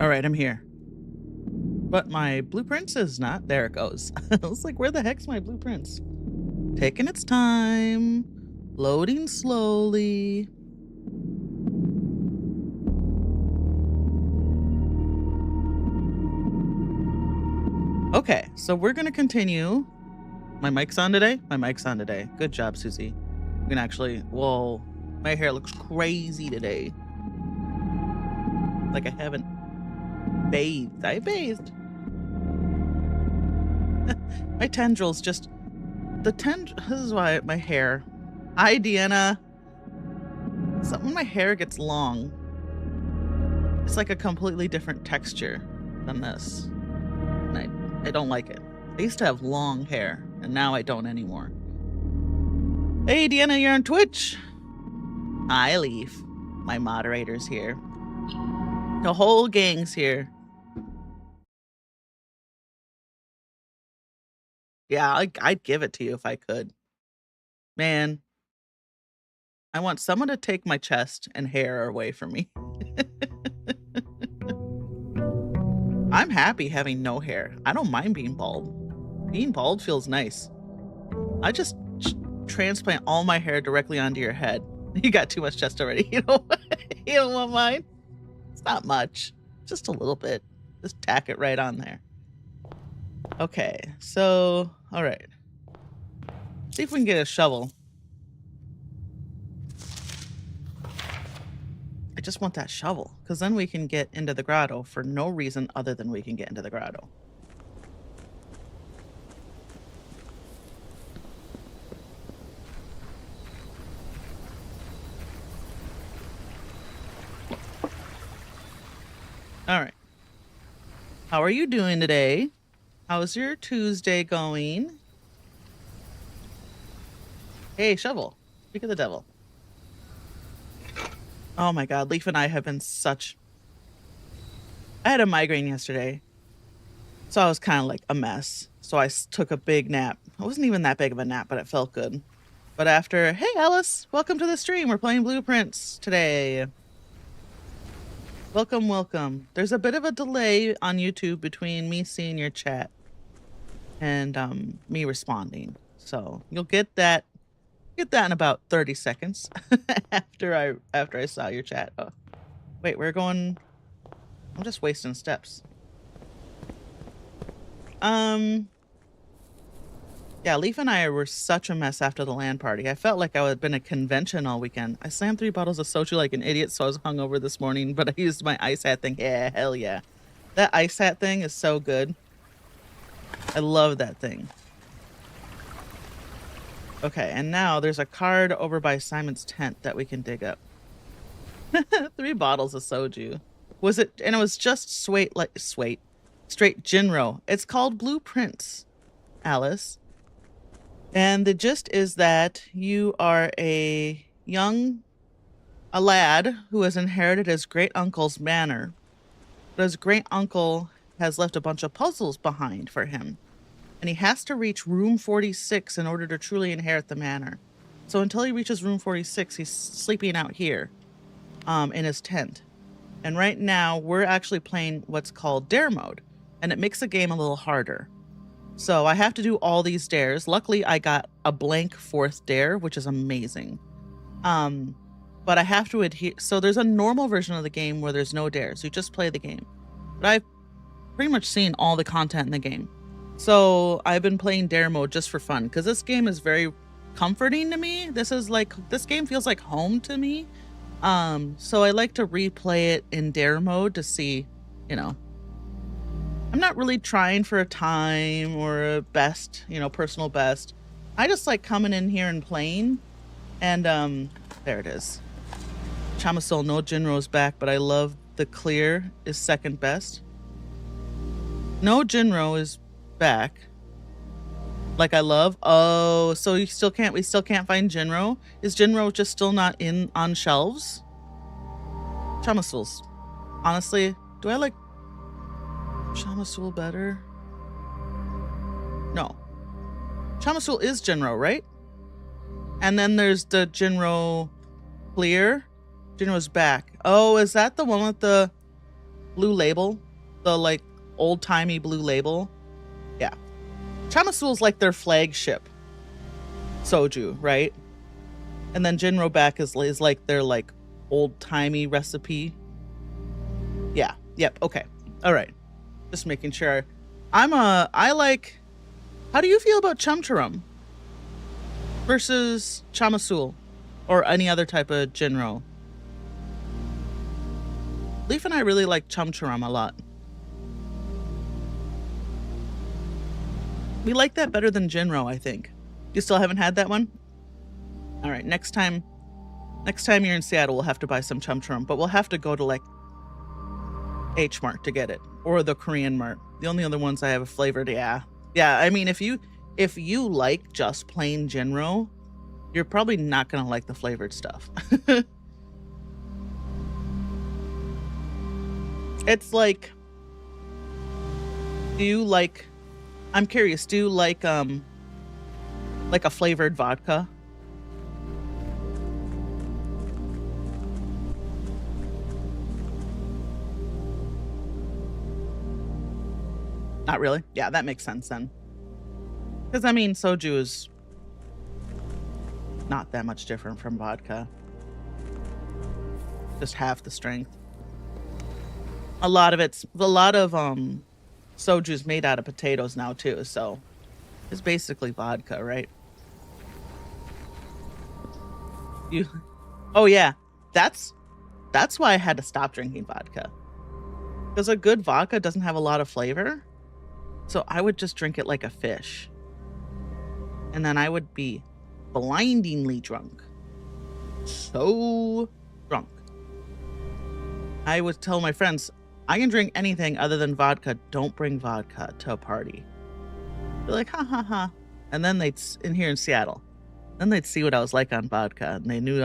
All right, I'm here. But my blueprints is not. There it goes. I was like, where the heck's my blueprints? Taking its time, loading slowly. Okay, so we're going to continue. My mic's on today? My mic's on today. Good job, Susie. We can actually, whoa, my hair looks crazy today. Like I haven't bathed. I bathed. My tendrils just, this is why my hair. Hi, Deanna. When my hair gets long, it's like a completely different texture than this. And I don't like it. I used to have long hair, and now I don't anymore. Hey, Deanna, you're on Twitch. Hi, Leaf. My moderator's here. The whole gang's here. Yeah, I'd give it to you if I could. Man, I want someone to take my chest and hair away from me. I'm happy having no hair. I don't mind being bald. Being bald feels nice. I just transplant all my hair directly onto your head. You got too much chest already. You don't want mine? It's not much. Just a little bit. Just tack it right on there. Okay, so, all right. See if we can get a shovel. I just want that shovel, because then we can get into the grotto for no reason other than we can get into the grotto. All right. How are you doing today? How's your Tuesday going? Hey, shovel. Speak of the devil. Oh my God, Leaf and I have been I had a migraine yesterday, so I was kind of like a mess. So I took a big nap. It wasn't even that big of a nap, but it felt good. But after, hey Alice, welcome to the stream. We're playing Blueprints today. Welcome, welcome. There's a bit of a delay on YouTube between me seeing your chat and me responding. So you'll get that in about 30 seconds after I saw your chat. Oh, wait, I'm just wasting steps. Yeah, Leaf and I were such a mess after the LAN party. I felt like I had been at a convention all weekend. I slammed 3 bottles of soju like an idiot, so I was hungover this morning, but I used my ice hat thing. Yeah, hell yeah. That ice hat thing is so good. I love that thing. Okay, and now there's a card over by Simon's tent that we can dig up. 3 bottles of soju. And it was just straight Jinro. It's called Blueprints, Alice. And the gist is that you are a lad who has inherited his great uncle's manor. But his great uncle has left a bunch of puzzles behind for him. And he has to reach room 46 in order to truly inherit the manor. So until he reaches room 46, he's sleeping out here in his tent. And right now, we're actually playing what's called dare mode. And it makes the game a little harder. So I have to do all these dares. Luckily, I got a blank 4th dare, which is amazing. But I have to adhere. So there's a normal version of the game where there's no dares. You just play the game. But I've pretty much seen all the content in the game. So I've been playing dare mode just for fun because this game is very comforting to me. This game feels like home to me. So I like to replay it in dare mode to see, I'm not really trying for a time or a best, personal best. I just like coming in here and playing. And there it is. Chamasul, no Jinro's back, but I love the clear is second best. No Jinro is back. Like I love. Oh, so we still can't find Jinro? Is Jinro just still not on shelves? Chamasul's. Honestly, do I like Chamasul better? No. Chamasul is Jinro, right? And then there's the Jinro clear. Jinro's back. Oh, is that the one with the blue label, the like old-timey blue label. Yeah. Chamasul's like their flagship soju, right? And then Jinro Back is like their like old-timey recipe. Yeah. Yep. Okay. All right. Just making sure. I like, how do you feel about Chumcharum versus Chamasul or any other type of Jinro? Leaf and I really like Chumcharum a lot. We like that better than Jinro, I think. You still haven't had that one? All right, next time you're in Seattle, we'll have to buy some Chumcharum, but we'll have to go to like H Mart to get it, or the Korean Mart. The only other ones I have flavored, yeah. I mean, if you like just plain Jinro, you're probably not gonna like the flavored stuff. It's like, I'm curious, do you like a flavored vodka? Not really? Yeah, that makes sense then. Because, I mean, soju is not that much different from vodka. Just half the strength. A lot of soju's made out of potatoes now too, so it's basically vodka, right? Oh yeah, that's why I had to stop drinking vodka. Because a good vodka doesn't have a lot of flavor. So I would just drink it like a fish. And then I would be blindingly drunk. So drunk. I would tell my friends, I can drink anything other than vodka. Don't bring vodka to a party. They're like, ha ha ha. And then in here in Seattle, then they'd see what I was like on vodka, and they knew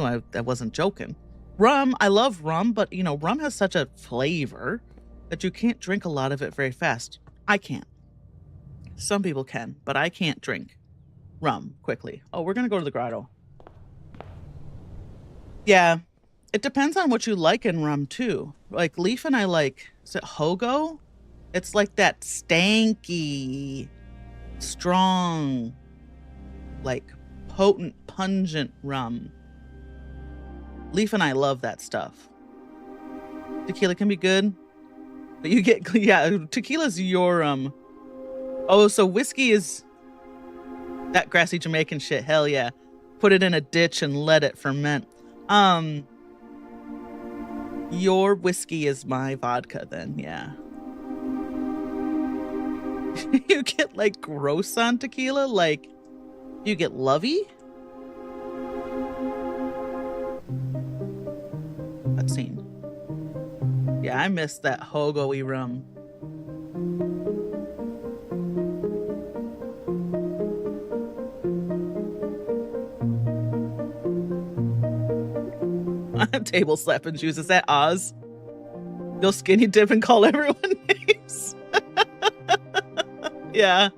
I wasn't joking. Rum, I love rum, but you know, rum has such a flavor that you can't drink a lot of it very fast. I can't. Some people can, but I can't drink rum quickly. Oh, we're gonna go to the grotto. Yeah. It depends on what you like in rum too. Like Leaf and I like, is it Hogo? It's like that stanky, strong, like potent, pungent rum. Leaf and I love that stuff. Tequila can be good, but you get, yeah, tequila's your, oh, so whiskey is that grassy Jamaican shit. Hell yeah. Put it in a ditch and let it ferment. Your whiskey is my vodka then, yeah. You get like gross on tequila? Like, you get lovey? That scene. Yeah, I miss that Hogo-y rum. Table slapping juice. Is that Oz? Go skinny dip and call everyone names. Yeah.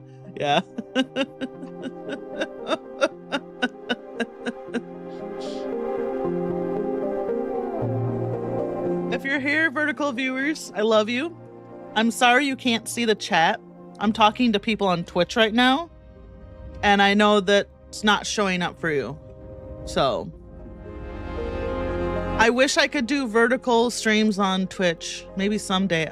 If you're here, vertical viewers, I love you. I'm sorry you can't see the chat. I'm talking to people on Twitch right now, and I know that it's not showing up for you. So I wish I could do vertical streams on Twitch. Maybe someday.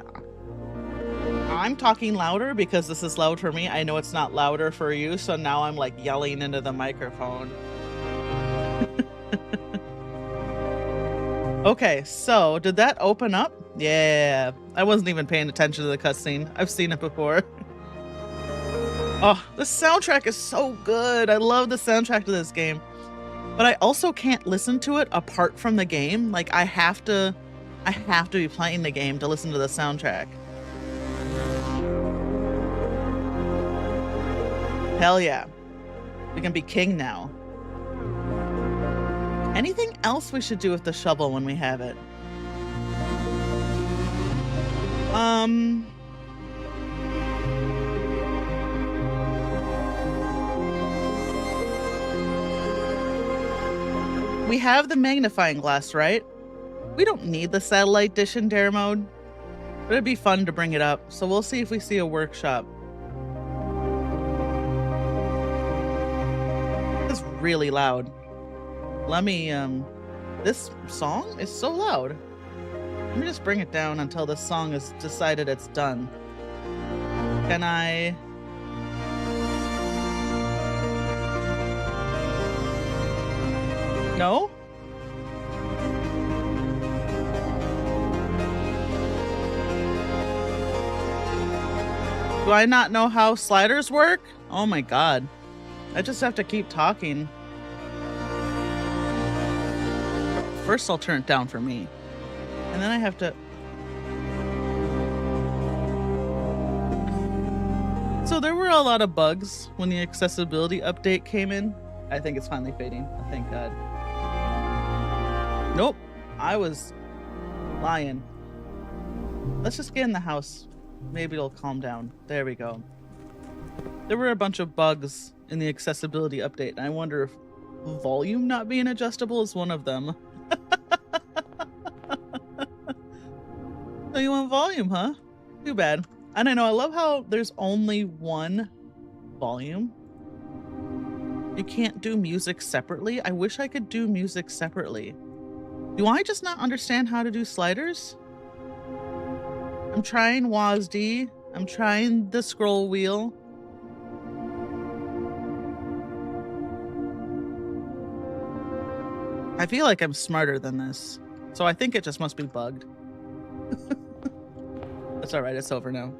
I'm talking louder because this is loud for me. I know it's not louder for you, so now I'm like yelling into the microphone. Okay, so did that open up? Yeah, I wasn't even paying attention to the cutscene. I've seen it before. Oh, the soundtrack is so good. I love the soundtrack to this game. But I also can't listen to it apart from the game. Like I have to be playing the game to listen to the soundtrack. Hell yeah. We can be king now. Anything else we should do with the shovel when we have it? We have the magnifying glass, right? We don't need the satellite dish in dare mode. But it'd be fun to bring it up. So we'll see if we see a workshop. It's really loud. Let me, this song is so loud. Let me just bring it down until this song has decided it's done. Can I... No? Do I not know how sliders work? Oh my god. I just have to keep talking. First I'll turn it down for me. And then I have to... So there were a lot of bugs when the accessibility update came in. I think it's finally fading. Thank God. Nope. I was lying. Let's just get in the house. Maybe it'll calm down. There we go. There were a bunch of bugs in the accessibility update, and I wonder if volume not being adjustable is one of them. So you want volume, huh? Too bad. And I know, I love how there's only one volume. You can't do music separately. I wish I could do music separately. Do I just not understand how to do sliders? I'm trying WASD. I'm trying the scroll wheel. I feel like I'm smarter than this. So I think it just must be bugged. That's alright, it's over now.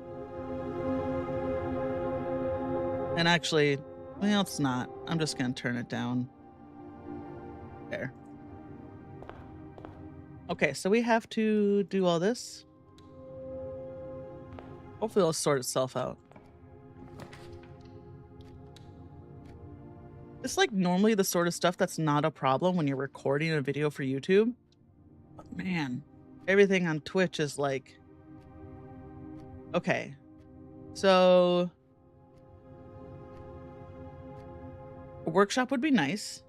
And actually, well, it's not. I'm just gonna turn it down. There. Okay, so we have to do all this. Hopefully it'll sort itself out. It's like normally the sort of stuff that's not a problem when you're recording a video for YouTube. But man, everything on Twitch is like... Okay, so... a workshop would be nice.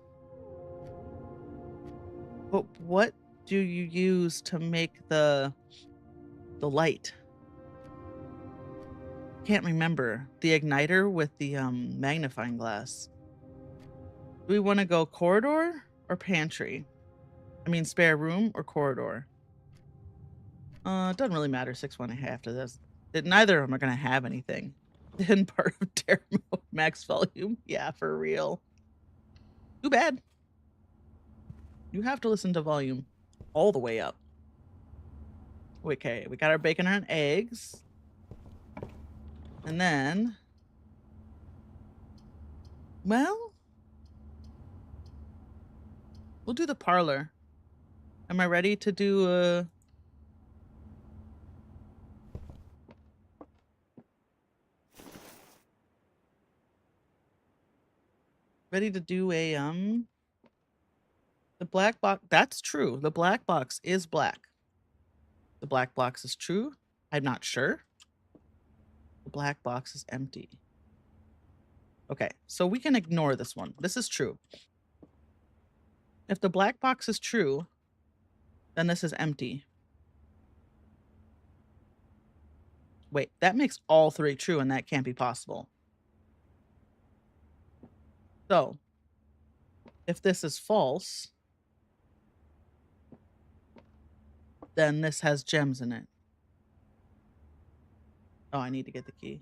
But what do you use to make the light? Can't remember. The igniter with the magnifying glass. Do we want to go corridor or pantry? I mean spare room or corridor? It doesn't really matter 6-1 after this. Neither of them are going to have anything. The hidden part of Terra mode, max volume. Yeah, for real. Too bad. You have to listen to volume all the way up. Okay, we got our bacon and eggs. And then... well... we'll do the parlor. Am I ready to do a... ready to do a, the black box, that's true. The black box is black. The black box is true. I'm not sure. The black box is empty. Okay, so we can ignore this one. This is true. If the black box is true, then this is empty. Wait, that makes all three true, and that can't be possible. So, if this is false, then this has gems in it. Oh, I need to get the key.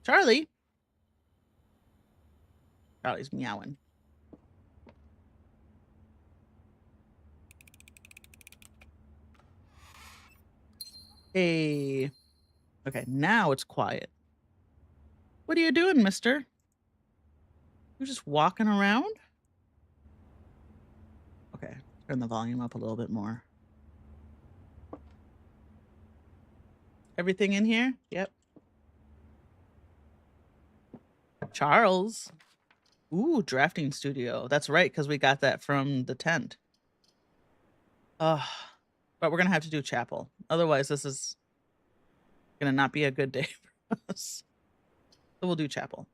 Charlie! Charlie's meowing. Hey. Okay, now it's quiet. What are you doing, mister? You're just walking around? Okay, turn the volume up a little bit more. Everything in here? Yep. Charles. Ooh, drafting studio. That's right, because we got that from the tent. But we're going to have to do chapel. Otherwise, this is going to not be a good day for us. So we'll do chapel.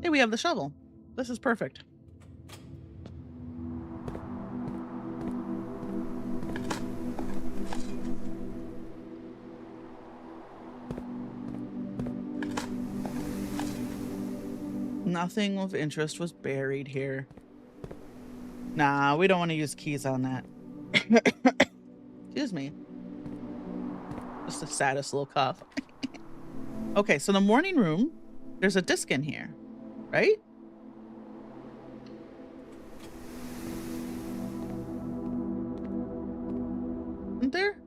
Hey, we have the shovel. This is perfect. Nothing of interest was buried here. Nah, we don't want to use keys on that. Excuse me. Just the saddest little cough. Okay, so the morning room, there's a disc in here, right? Isn't there?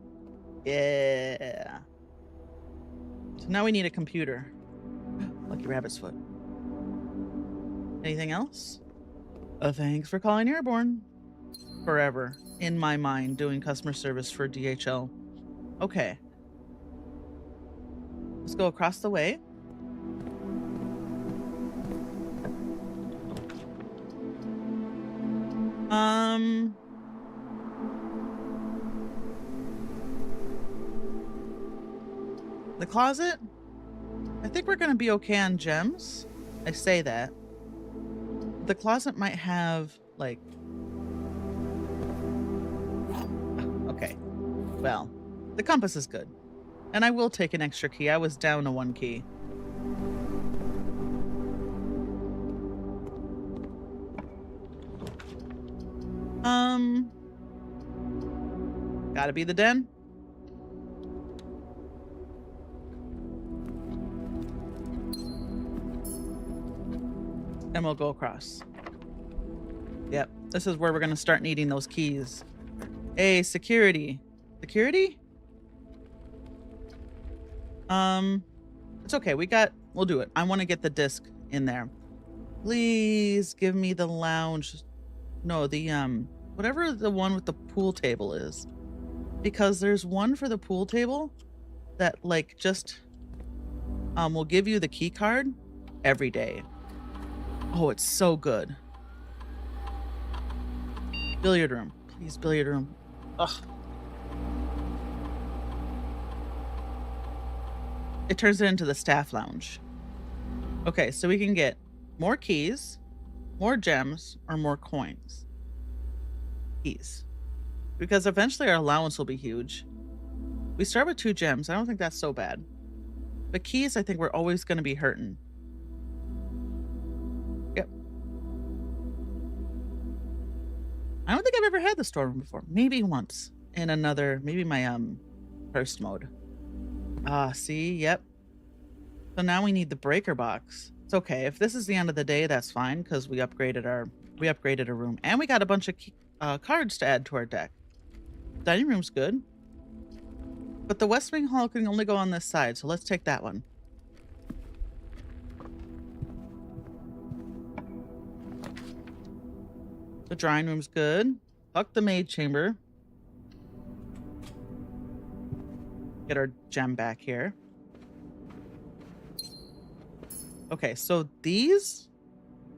Yeah. So now we need a computer. Lucky rabbit's foot. Anything else? Thanks for calling Airborne. Forever, in my mind, doing customer service for DHL. Okay. Let's go across the way. The closet? I think we're gonna be okay on gems. I say that. The closet might have, like... Okay. Well, the compass is good. And I will take an extra key. I was down to 1 key. Gotta be the den. And we'll go across. Yep, this is where we're gonna start needing those keys. Hey, security. Security? It's okay. We'll do it. I want to get the disc in there. Please give me the lounge. No, the, whatever the one with the pool table is. Because there's one for the pool table that, like, just, will give you the key card every day. Oh, it's so good. Billiard room. Please, billiard room. Ugh. It turns it into the staff lounge. Okay, so we can get more keys, more gems, or more coins. Keys. Because eventually our allowance will be huge. We start with 2 gems. I don't think that's so bad. But keys, I think we're always going to be hurting. Yep. I don't think I've ever had the storeroom before. Maybe once. In another, maybe my, first mode. See, yep. So now we need the breaker box. It's okay. If this is the end of the day, that's fine, because we upgraded a room. And we got a bunch of cards to add to our deck. Dining room's good. But the West Wing Hall can only go on this side, so let's take that one. The drawing room's good. Fuck the maid chamber. Get our gem back here. Okay, so these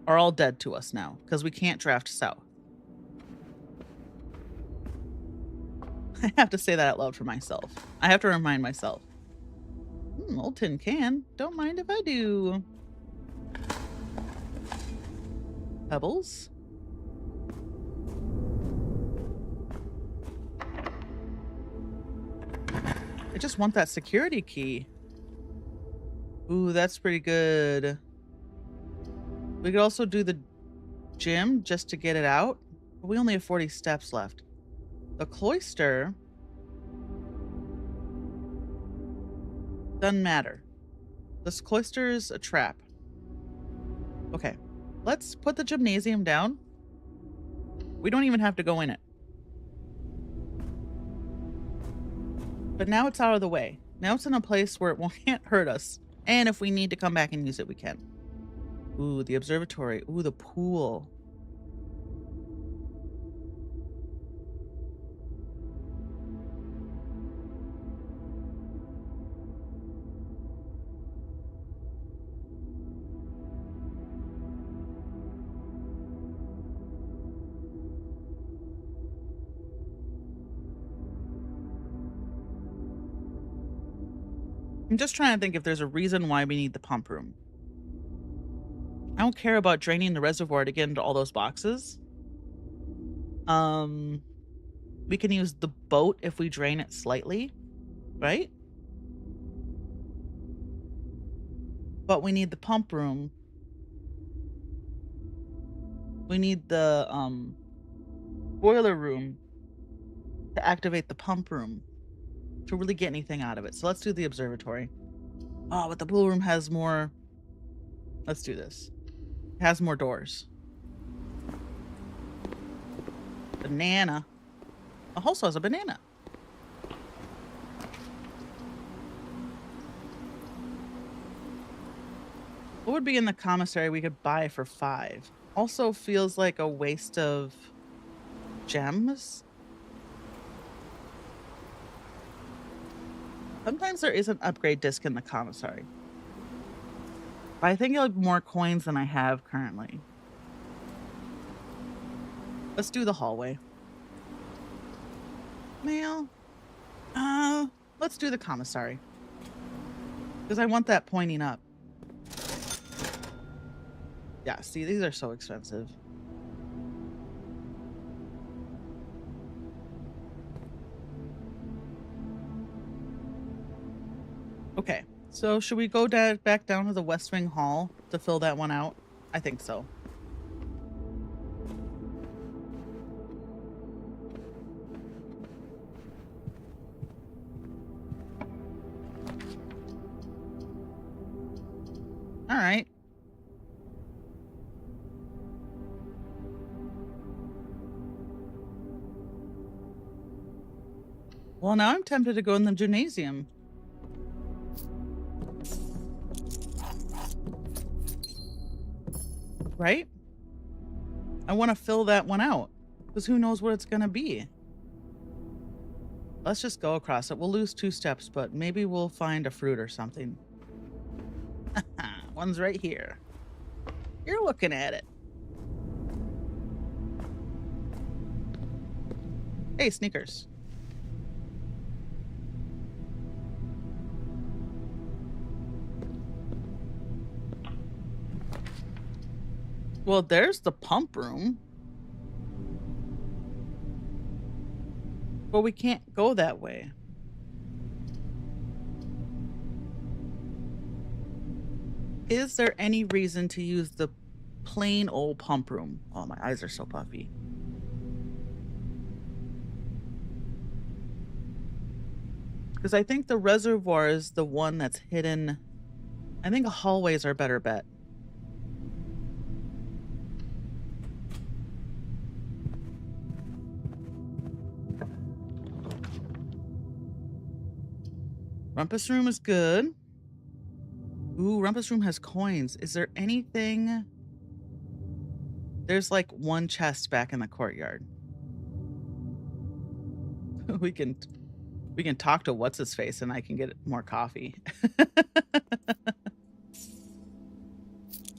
are all dead to us now because we can't draft south. I have to say that out loud for myself. I have to remind myself. Old tin can. Don't mind if I do. Pebbles. I just want that security key. Ooh, that's pretty good. We could also do the gym just to get it out. But we only have 40 steps left. The cloister doesn't matter. This cloister is a trap. Okay, let's put the gymnasium down. We don't even have to go in it. But now it's out of the way. Now it's in a place where it can't hurt us. And if we need to come back and use it, we can. Ooh, the observatory. Ooh, the pool. I'm just trying to think if there's a reason why we need the pump room. I don't care about draining the reservoir to get into all those boxes. We can use the boat if we drain it slightly, right? But we need the pump room We need the boiler room to activate the pump room to really get anything out of it. So let's do the observatory. Oh, but the pool room has more. Let's do this. It has more doors. Banana. It also has a banana. What would be in the commissary we could buy for 5? Also feels like a waste of gems. Sometimes there is an upgrade disc in the commissary. But I think I have more coins than I have currently. Let's do the hallway. Mail. Let's do the commissary. Because I want that pointing up. Yeah, see, these are so expensive. Okay, so should we go back down to the West Wing Hall to fill that one out? I think so. All right. Well, now I'm tempted to go in the gymnasium. Right? I want to fill that one out because who knows what it's going to be. Let's just go across it. We'll lose 2 steps, but maybe we'll find a fruit or something. One's right here. You're looking at it. Hey, sneakers. Well, there's the pump room. But we can't go that way. Is there any reason to use the plain old pump room? Oh, my eyes are so puffy. Because I think the reservoir is the one that's hidden. I think hallways are a better bet. Rumpus room is good. Ooh, Rumpus room has coins. Is there anything? There's like one chest back in the courtyard. we can talk to what's his face and I can get more coffee.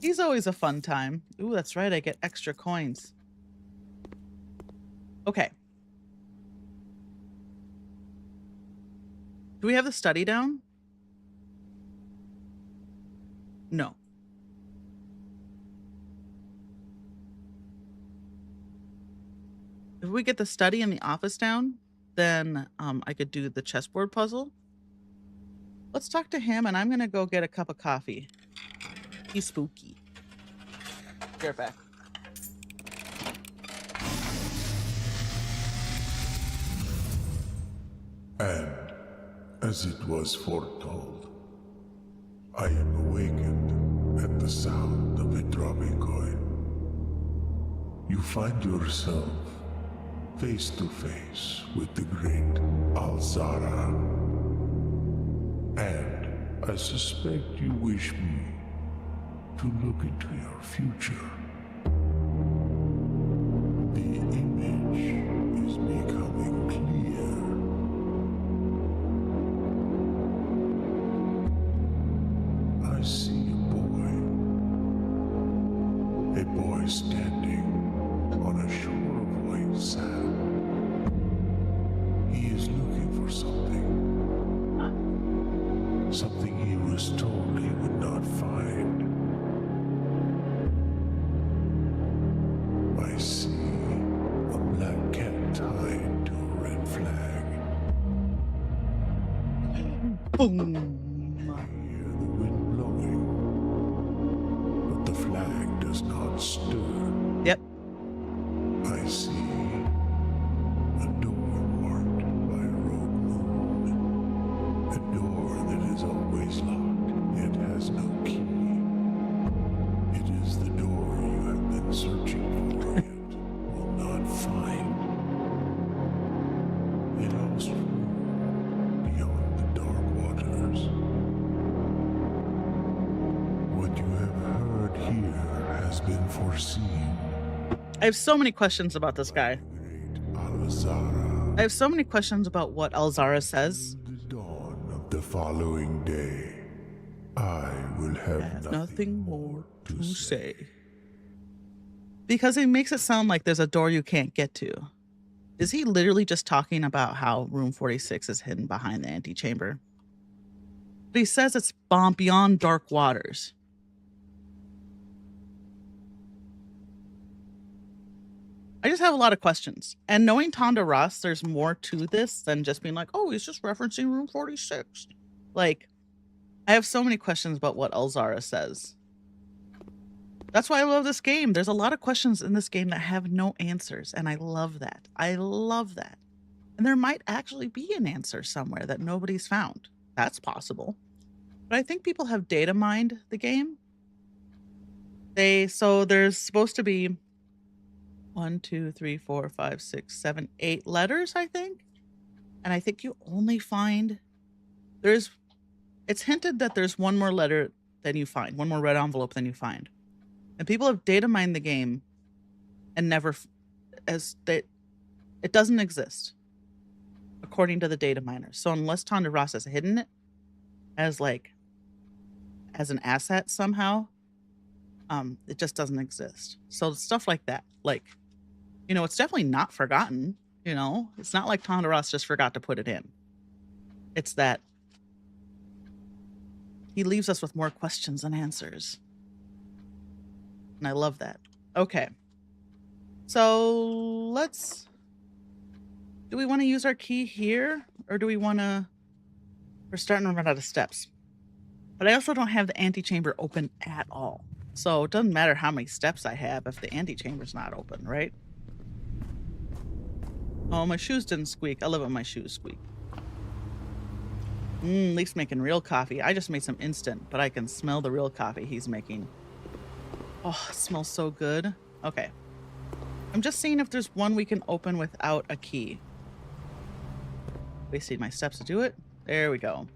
He's always a fun time. Ooh, that's right. I get extra coins. Okay. Do we have the study down? No. If we get the study and the office down, then I could do the chessboard puzzle. Let's talk to him, and I'm going to go get a cup of coffee. He's spooky. Be right back. And as it was foretold, I am awakened at the sound of a dropping coin. You find yourself face to face with the great Alzara. And I suspect you wish me to look into your future. The image is becoming clear. I see a boy standing on a shore of white sand. He is looking for something he was told he would not find. I see a black cat tied to a red flag. Boom. I hear the wind blowing, but the flag does not stir. Yep. has been foreseen. I have so many questions about this guy. Great Alzara. I have so many questions about what Alzara says. The dawn of the following day, I will I have have nothing nothing more more to to say. say. Because he makes it sound like there's a door you can't get to. Is he literally just talking about how room 46 is hidden behind the antechamber? But he says it's beyond dark waters. I just have a lot of questions. And knowing Tonda Ross, there's more to this than just being like, oh, he's just referencing room 46. Like, I have so many questions about what Alzara says. That's why I love this game. There's a lot of questions in this game that have no answers, and I love that. I love that. And there might actually be an answer somewhere that nobody's found. That's possible. But I think people have data mined the game. So there's supposed to be 1, 2, 3, 4, 5, 6, 7, 8 letters, I think. And I think you only find it's hinted that there's one more letter than you find, one more red envelope than you find. And people have data mined the game and never, it doesn't exist according to the data miners. So unless Tonda Ross has hidden it as an asset somehow, it just doesn't exist. So stuff like that, it's definitely not forgotten. It's not like Tonda Ross just forgot to put it in. It's that he leaves us with more questions than answers. And I love that. Okay. So do we want to use our key here? Or do we want to, we're starting to run out of steps. But I also don't have the antechamber open at all. So it doesn't matter how many steps I have if the antechamber's not open, right? Oh, my shoes didn't squeak. I love when my shoes squeak. Leaf's making real coffee. I just made some instant, but I can smell the real coffee he's making. Oh, it smells so good. Okay. I'm just seeing if there's one we can open without a key. Wasting my steps to do it. There we go.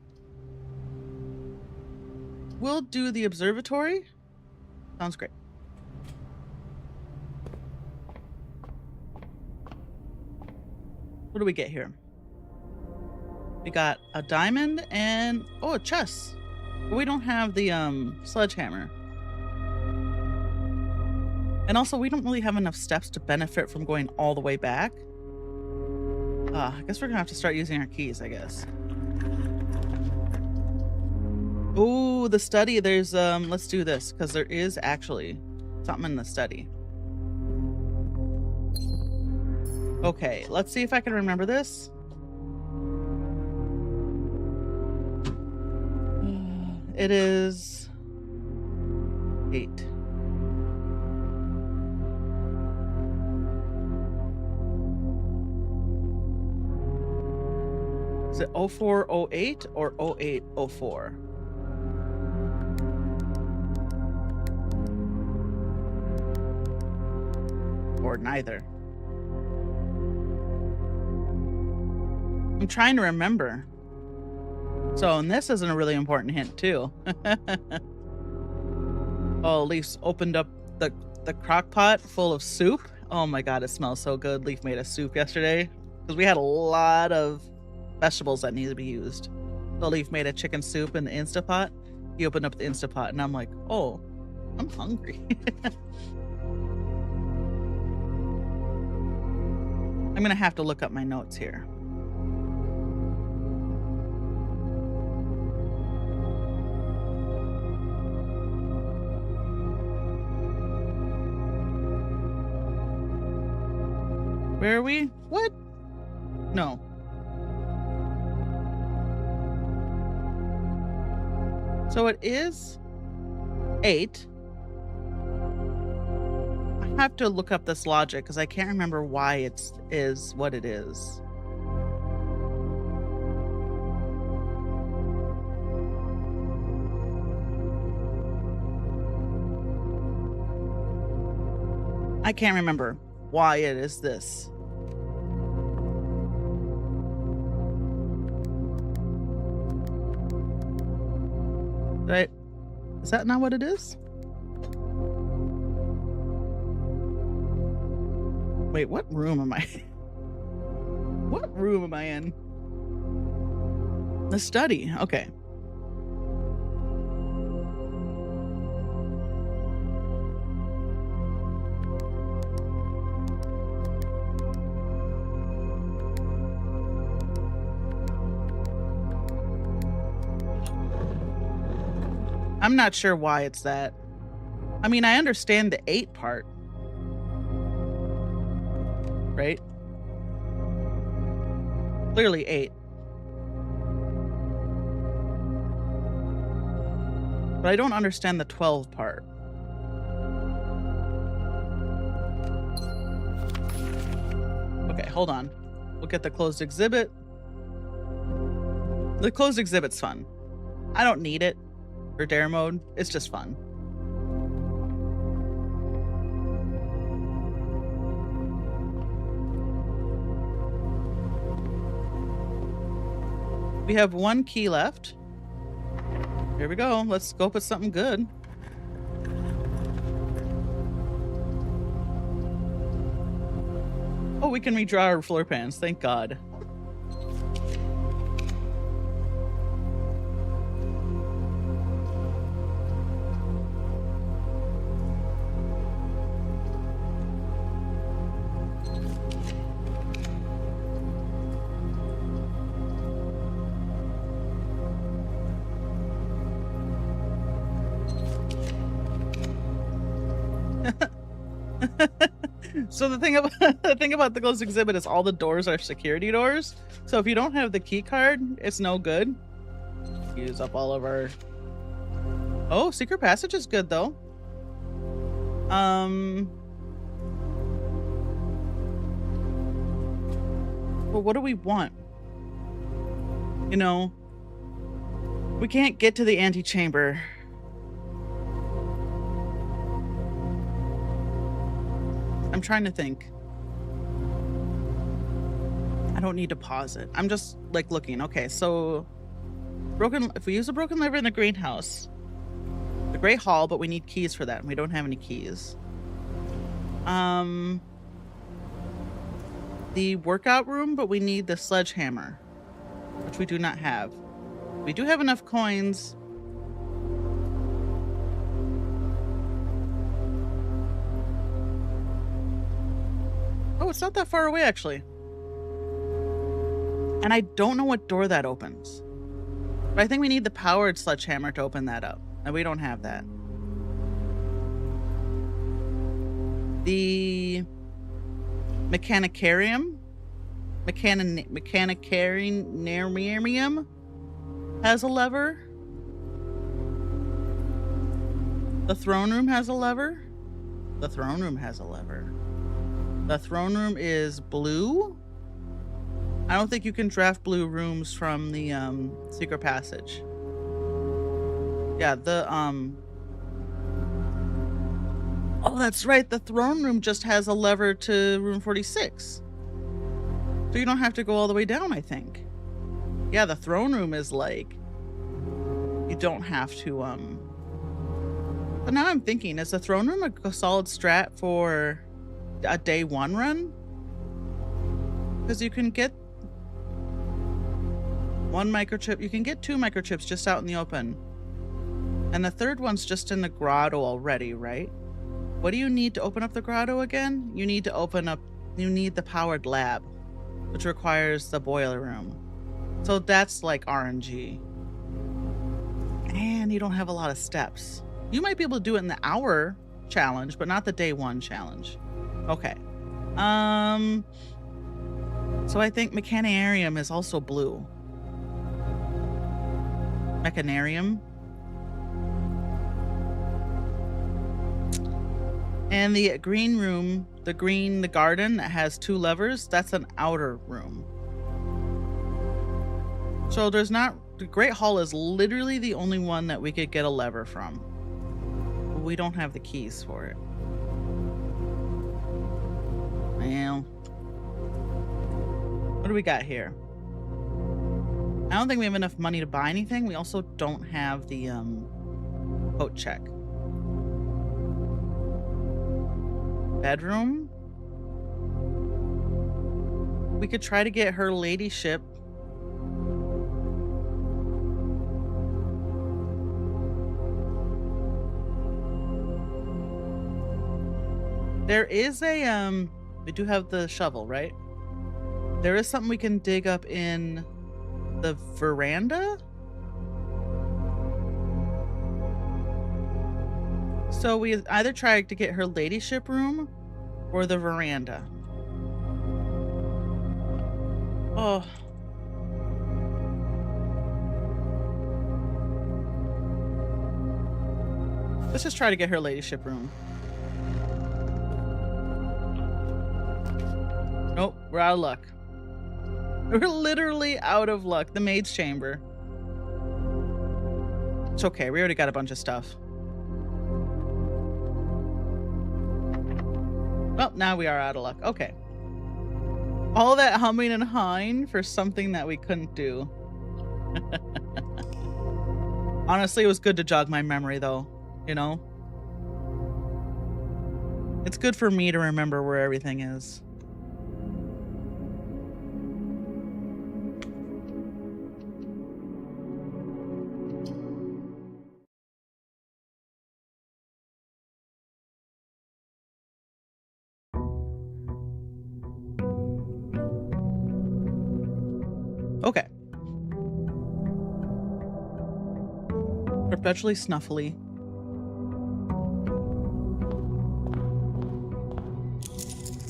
We'll do the observatory. Sounds great. What do we get here? We got a diamond and, a chest. But we don't have the sledgehammer. And also, we don't really have enough steps to benefit from going all the way back. I guess we're gonna have to start using our keys, I guess. Oh, the study. There's, let's do this, because there is actually something in the study. Okay, let's see if I can remember this. It is 8. Is it 0408 or 0804? Or neither. I'm trying to remember. So, and this isn't a really important hint, too. Oh, Leaf's opened up the crock pot full of soup. Oh my god, it smells so good. Leaf made a soup yesterday because we had a lot of vegetables that needed to be used. So Leaf made a chicken soup in the Instapot. He opened up the Instapot and I'm like, oh, I'm hungry. I'm gonna have to look up my notes here. Where are we? What? No. So it is 8. I have to look up this logic because I can't remember why it is what it is. I can't remember why it is this. Right? Is that not what it is? Wait, what room am I? What room am I in? The study. Okay. I'm not sure why it's that. I mean, I understand the 8 part. Right? Clearly 8. But I don't understand the 12 part. Okay, hold on. Look at the closed exhibit. The closed exhibit's fun. I don't need it for dare mode. It's just fun. We have 1 key left. Here we go. Let's go with something good. Oh, we can redraw our floor plans. Thank God. So the thing about the closed exhibit is all the doors are security doors. So if you don't have the key card, it's no good. Use up all of our. Oh, secret passage is good though. Well, what do we want? You know, we can't get to the antechamber. I'm trying to think. I don't need to pause it. I'm just like looking. Okay, so if we use a broken lever in the greenhouse, the Great Hall, but we need keys for that, and we don't have any keys. The workout room, but we need the sledgehammer, which we do not have. We do have enough coins. Oh, it's not that far away, actually. And I don't know what door that opens. But I think we need the powered sledgehammer to open that up. And we don't have that. The Mechanicarium has a lever. The throne room has a lever. The throne room has a lever. The throne room is blue. I don't think you can draft blue rooms from the secret passage. Yeah, the oh, that's right. The throne room just has a lever to room 46. So you don't have to go all the way down, I think. Yeah, the throne room is like you don't have to But now I'm thinking, is the throne room a solid strat for a day 1 run? Because you can get 1 microchip. You can get 2 microchips just out in the open. And the third one's just in the grotto already, right? What do you need to open up the grotto again? You need the powered lab, which requires the boiler room. So that's like RNG. And you don't have a lot of steps. You might be able to do it in the hour challenge, but not the day 1 challenge. Okay. So I think Mechanarium is also blue. Mechanarium. And the green room, the garden that has 2 levers, that's an outer room. So the Great Hall is literally the only one that we could get a lever from. But we don't have the keys for it. Well, what do we got here? I don't think we have enough money to buy anything. We also don't have the coat check. Bedroom. We could try to get her ladyship. There is a we do have the shovel, right? There is something we can dig up in the veranda. So we either try to get her ladyship room or the veranda. Oh. Let's just try to get her ladyship room. Nope, we're out of luck. We're literally out of luck. The maid's chamber. It's okay, we already got a bunch of stuff. Well, now we are out of luck. Okay. All that humming and hawing for something that we couldn't do. Honestly, it was good to jog my memory, though. You know? It's good for me to remember where everything is. Okay. Perpetually snuffly.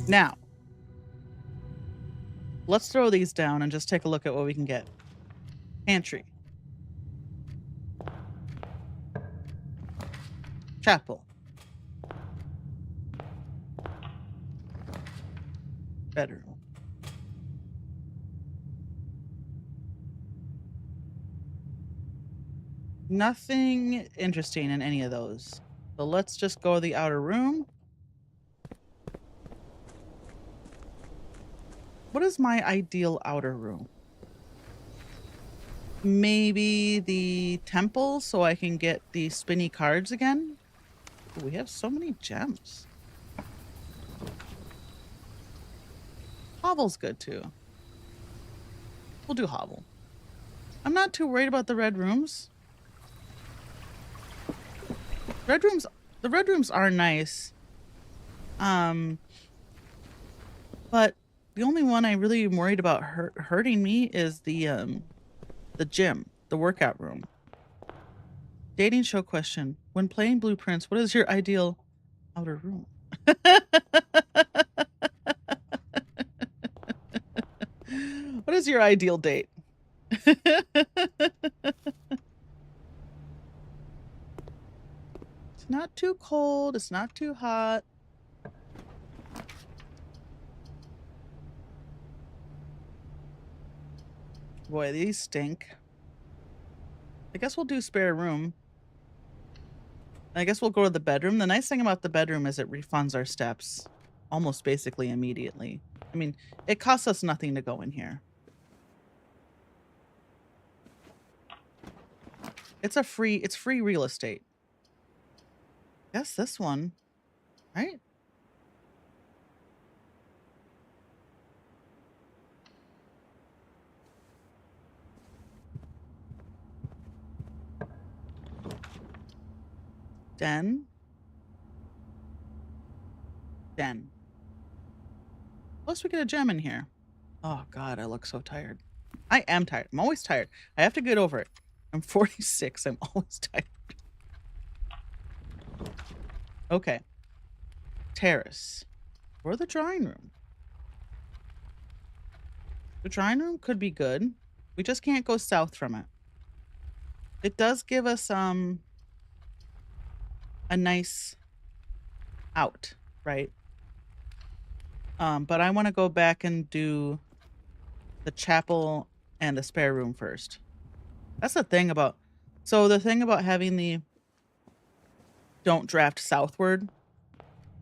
Now, let's throw these down and just take a look at what we can get. Pantry. Chapel. Bedroom. Nothing interesting in any of those. So let's just go to the outer room. What is my ideal outer room? Maybe the temple so I can get the spinny cards again? Ooh, we have so many gems. Hovel's good too. We'll do Hovel. I'm not too worried about the red rooms. The red rooms are nice. But the only one I really am worried about hurting me is the gym, the workout room. Dating show question. When playing Blueprints, what is your ideal outer room? What is your ideal date? It's not too cold. It's not too hot. Boy, these stink. I guess we'll do spare room. I guess we'll go to the bedroom. The nice thing about the bedroom is it refunds our steps almost basically immediately. I mean, it costs us nothing to go in here. It's free real estate. Guess this one, right? Den. Plus we get a gem in here. Oh God, I look so tired. I am tired. I'm always tired. I have to get over it. I'm 46. I'm always tired. Okay. Terrace. Or the drawing room. The drawing room could be good. We just can't go south from it. It does give us a nice out, right? But I want to go back and do the chapel and the spare room first. That's the thing about... So the thing about having the don't draft southward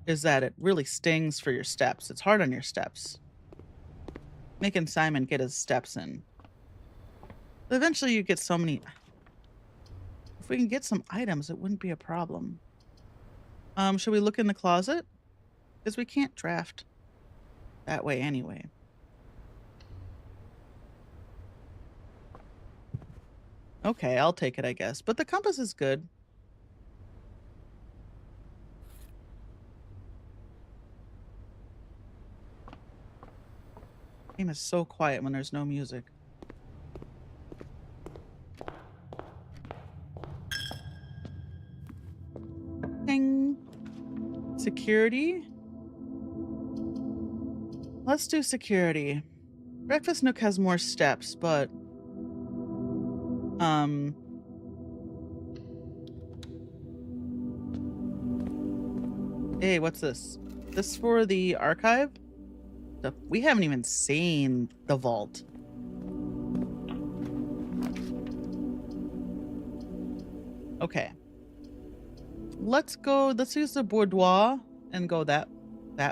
is that it really stings for your steps. It's hard on your steps. Making Simon get his steps in. But eventually you get so many... If we can get some items, it wouldn't be a problem. Should we look in the closet? Because we can't draft that way anyway. Okay, I'll take it, I guess. But the compass is good. Game is so quiet when there's no music. Ding. Security? Let's do security. Breakfast Nook has more steps, but hey, what's this? This for the archive? We haven't even seen the vault. Okay. Let's use the boudoir and go that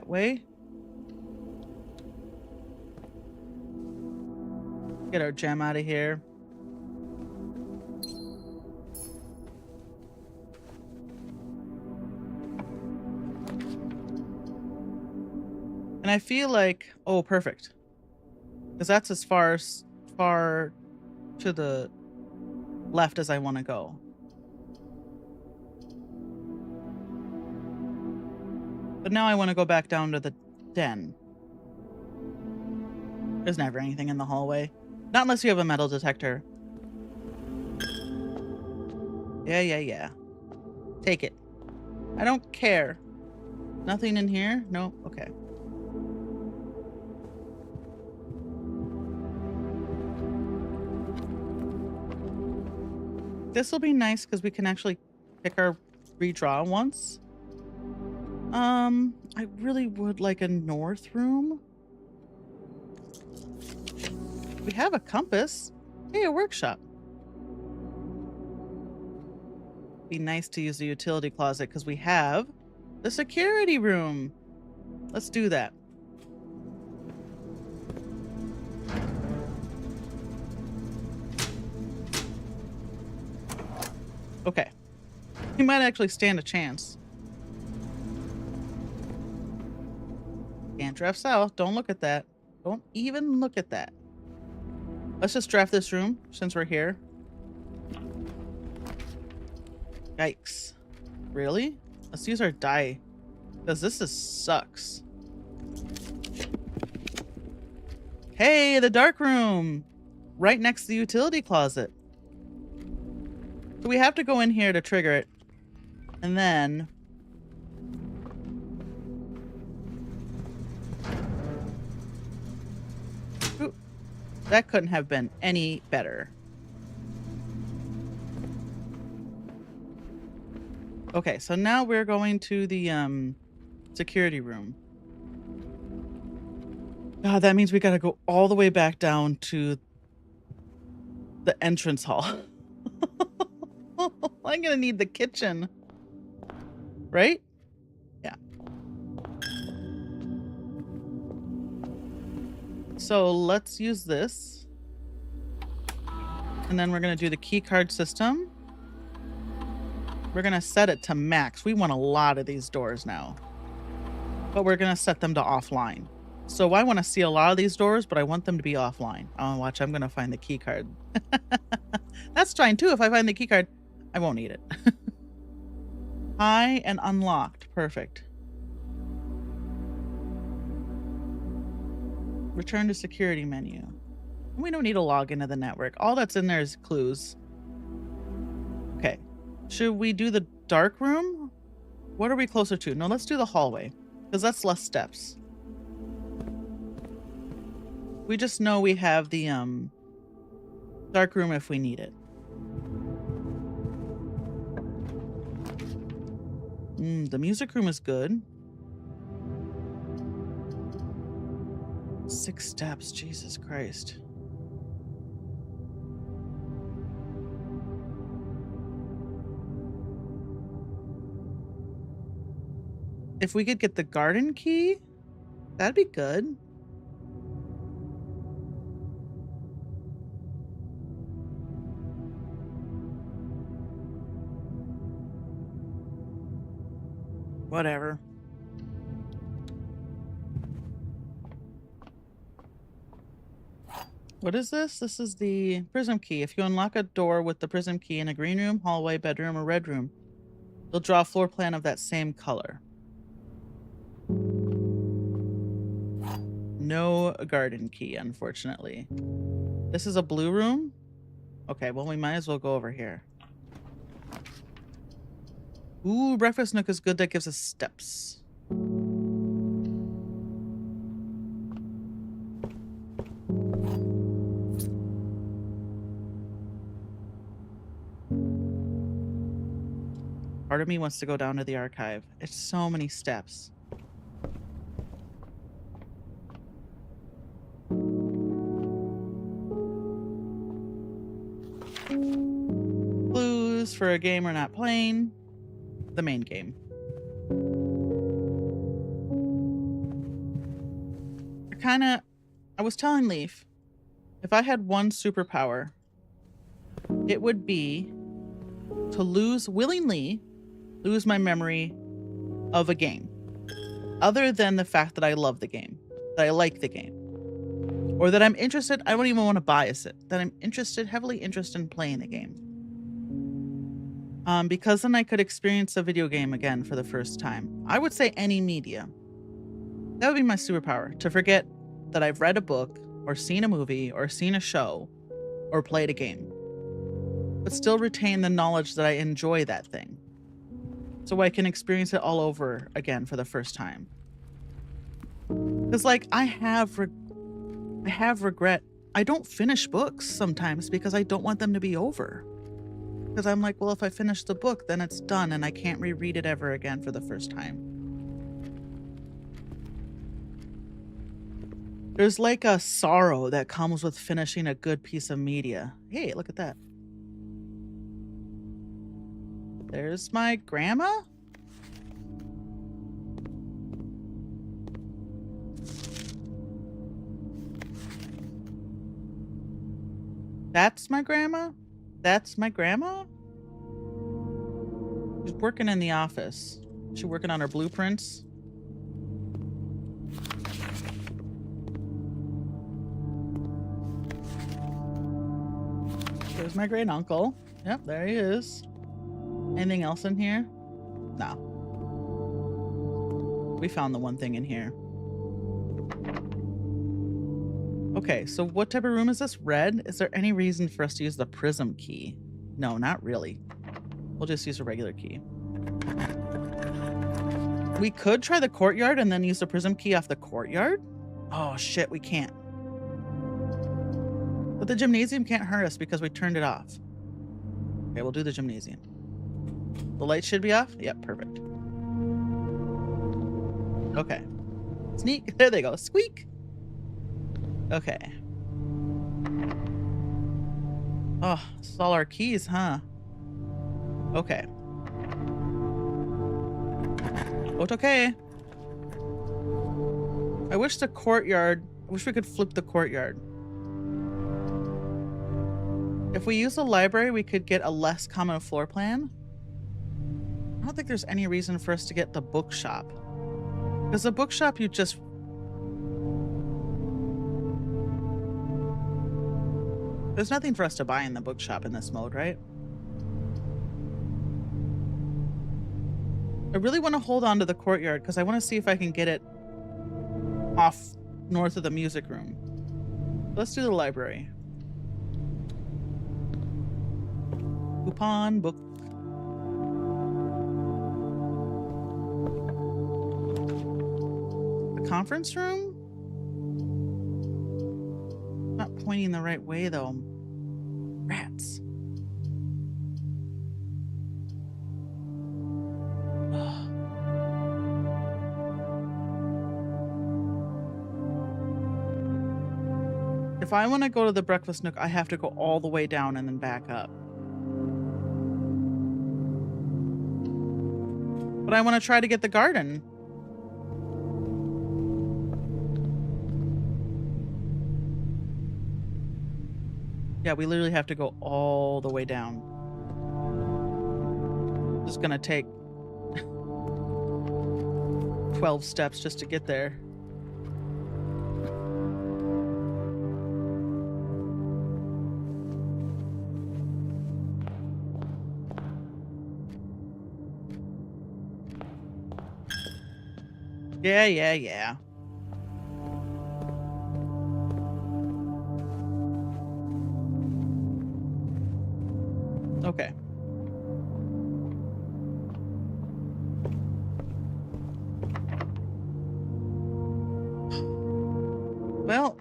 way. Get our gem out of here. And I feel like, oh, perfect. Because that's as far to the left as I want to go. But now I want to go back down to the den. There's never anything in the hallway. Not unless you have a metal detector. Yeah. Take it. I don't care. Nothing in here? No? Okay. This will be nice because we can actually pick our redraw once. I really would like a north room. We have a compass. Hey, a workshop. Be nice to use the utility closet because we have the security room. Let's do that. Okay. He might actually stand a chance. Can't draft south. Don't look at that. Don't even look at that. Let's just draft this room since we're here. Yikes. Really? Let's use our die. Because this sucks. Hey, the dark room! Right next to the utility closet. So we have to go in here to trigger it. And then... Ooh, that couldn't have been any better. Okay, so now we're going to the security room. God, that means we gotta go all the way back down to the entrance hall. I'm gonna need the kitchen. Right? Yeah. So let's use this. And then we're gonna do the key card system. We're gonna set it to max. We want a lot of these doors now. But we're gonna set them to offline. So I want to see a lot of these doors, but I want them to be offline. Oh, watch, I'm gonna find the key card. That's fine too. If I find the key card, I won't need it. High and unlocked. Perfect. Return to security menu. We don't need to log into the network. All that's in there is clues. Okay. Should we do the dark room? What are we closer to? No, let's do the hallway. Because that's less steps. We just know we have the dark room if we need it. The music room is good. 6 steps, Jesus Christ. If we could get the garden key, that'd be good. Whatever. What is this? This is the prism key. If you unlock a door with the prism key in a green room, hallway, bedroom, or red room, you'll draw a floor plan of that same color. No garden key, unfortunately. This is a blue room? Okay, well, we might as well go over here. Ooh, breakfast nook is good. That gives us steps. Part of me wants to go down to the archive. It's so many steps. Clues for a game we're not playing. The main game. I was telling Leaf, if I had one superpower, it would be to willingly lose my memory of a game. Other than the fact that I love the game, that I like the game, or that I'm interested, I don't even want to bias it, that I'm heavily interested in playing the game. Because then I could experience a video game again for the first time. I would say any media. That would be my superpower, to forget that I've read a book, or seen a movie, or seen a show, or played a game, but still retain the knowledge that I enjoy that thing, so I can experience it all over again for the first time. Because, like, I have regret. I don't finish books sometimes because I don't want them to be over. Because I'm like, well, if I finish the book, then it's done and I can't reread it ever again for the first time. There's like a sorrow that comes with finishing a good piece of media. Hey, look at that. There's my grandma. That's my grandma? That's my grandma? She's working in the office. She's working on her blueprints. There's my great uncle. Yep, there he is. Anything else in here? No. We found the one thing in here. Okay, so what type of room is this? Red? Is there any reason for us to use the prism key? No, not really. We'll just use a regular key. We could try the courtyard and then use the prism key off the courtyard? Oh shit, we can't. But the gymnasium can't hurt us because we turned it off. Okay, we'll do the gymnasium. The light should be off? Yep, perfect. Okay. Sneak. There they go. Squeak. Okay. Oh, this is all our keys, huh? Okay. Oh, it's okay. I wish we could flip the courtyard. If we use the library, we could get a less common floor plan. I don't think there's any reason for us to get the bookshop. Because the bookshop, there's nothing for us to buy in the bookshop in this mode, right? I really want to hold on to the courtyard because I want to see if I can get it off north of the music room. Let's do the library. Coupon book. The conference room? Not pointing the right way though. Rats. If I want to go to the breakfast nook, I have to go all the way down and then back up. But I want to try to get the garden. Yeah, we literally have to go all the way down. It's gonna take 12 steps just to get there. Yeah, yeah, yeah. Okay. Well,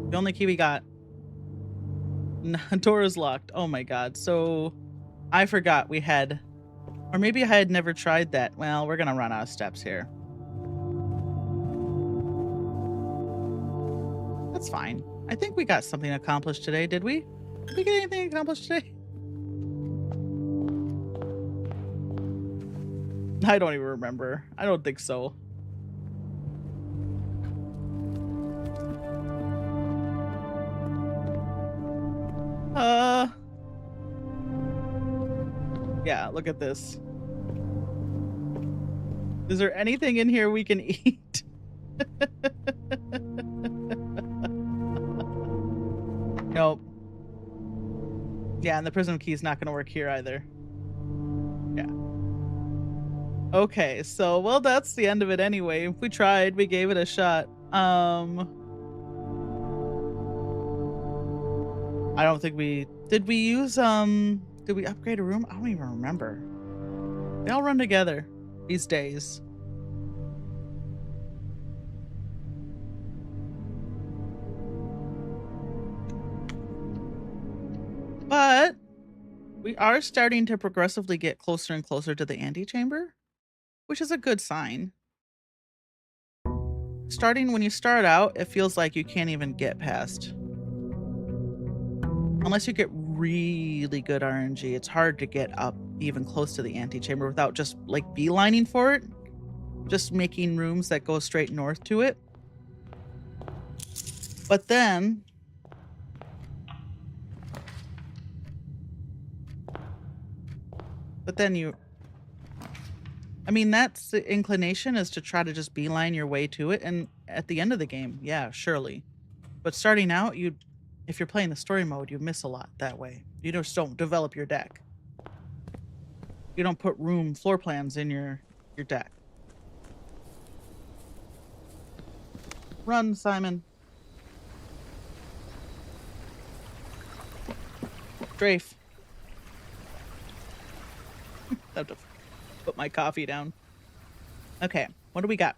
the only key we got. Door is locked. Oh my god. So I forgot we had, or maybe I had never tried that. Well, we're gonna run out of steps here. That's fine. I think we got something accomplished today, did we? Did we get anything accomplished today? I don't even remember. I don't think so. Yeah, look at this. Is there anything in here we can eat? Nope. Yeah, and the prism key is not going to work here either. Yeah. Okay, so well, that's the end of it anyway. We tried, we gave it a shot. I don't think we did. We use did we upgrade a room? I don't even remember. They all run together these days. But we are starting to progressively get closer and closer to the antechamber, which is a good sign. Starting when you start out, it feels like you can't even get past. Unless you get really good RNG, it's hard to get up even close to the antechamber without just like beelining for it. Just making rooms that go straight north to it. But then I mean, that's the inclination, is to try to just beeline your way to it. And at the end of the game, yeah, surely. But starting out, if you're playing the story mode, you miss a lot that way. You just don't develop your deck. You don't put floor plans in your deck. Run, Simon. Strafe. I have to put my coffee down. Okay, what do we got?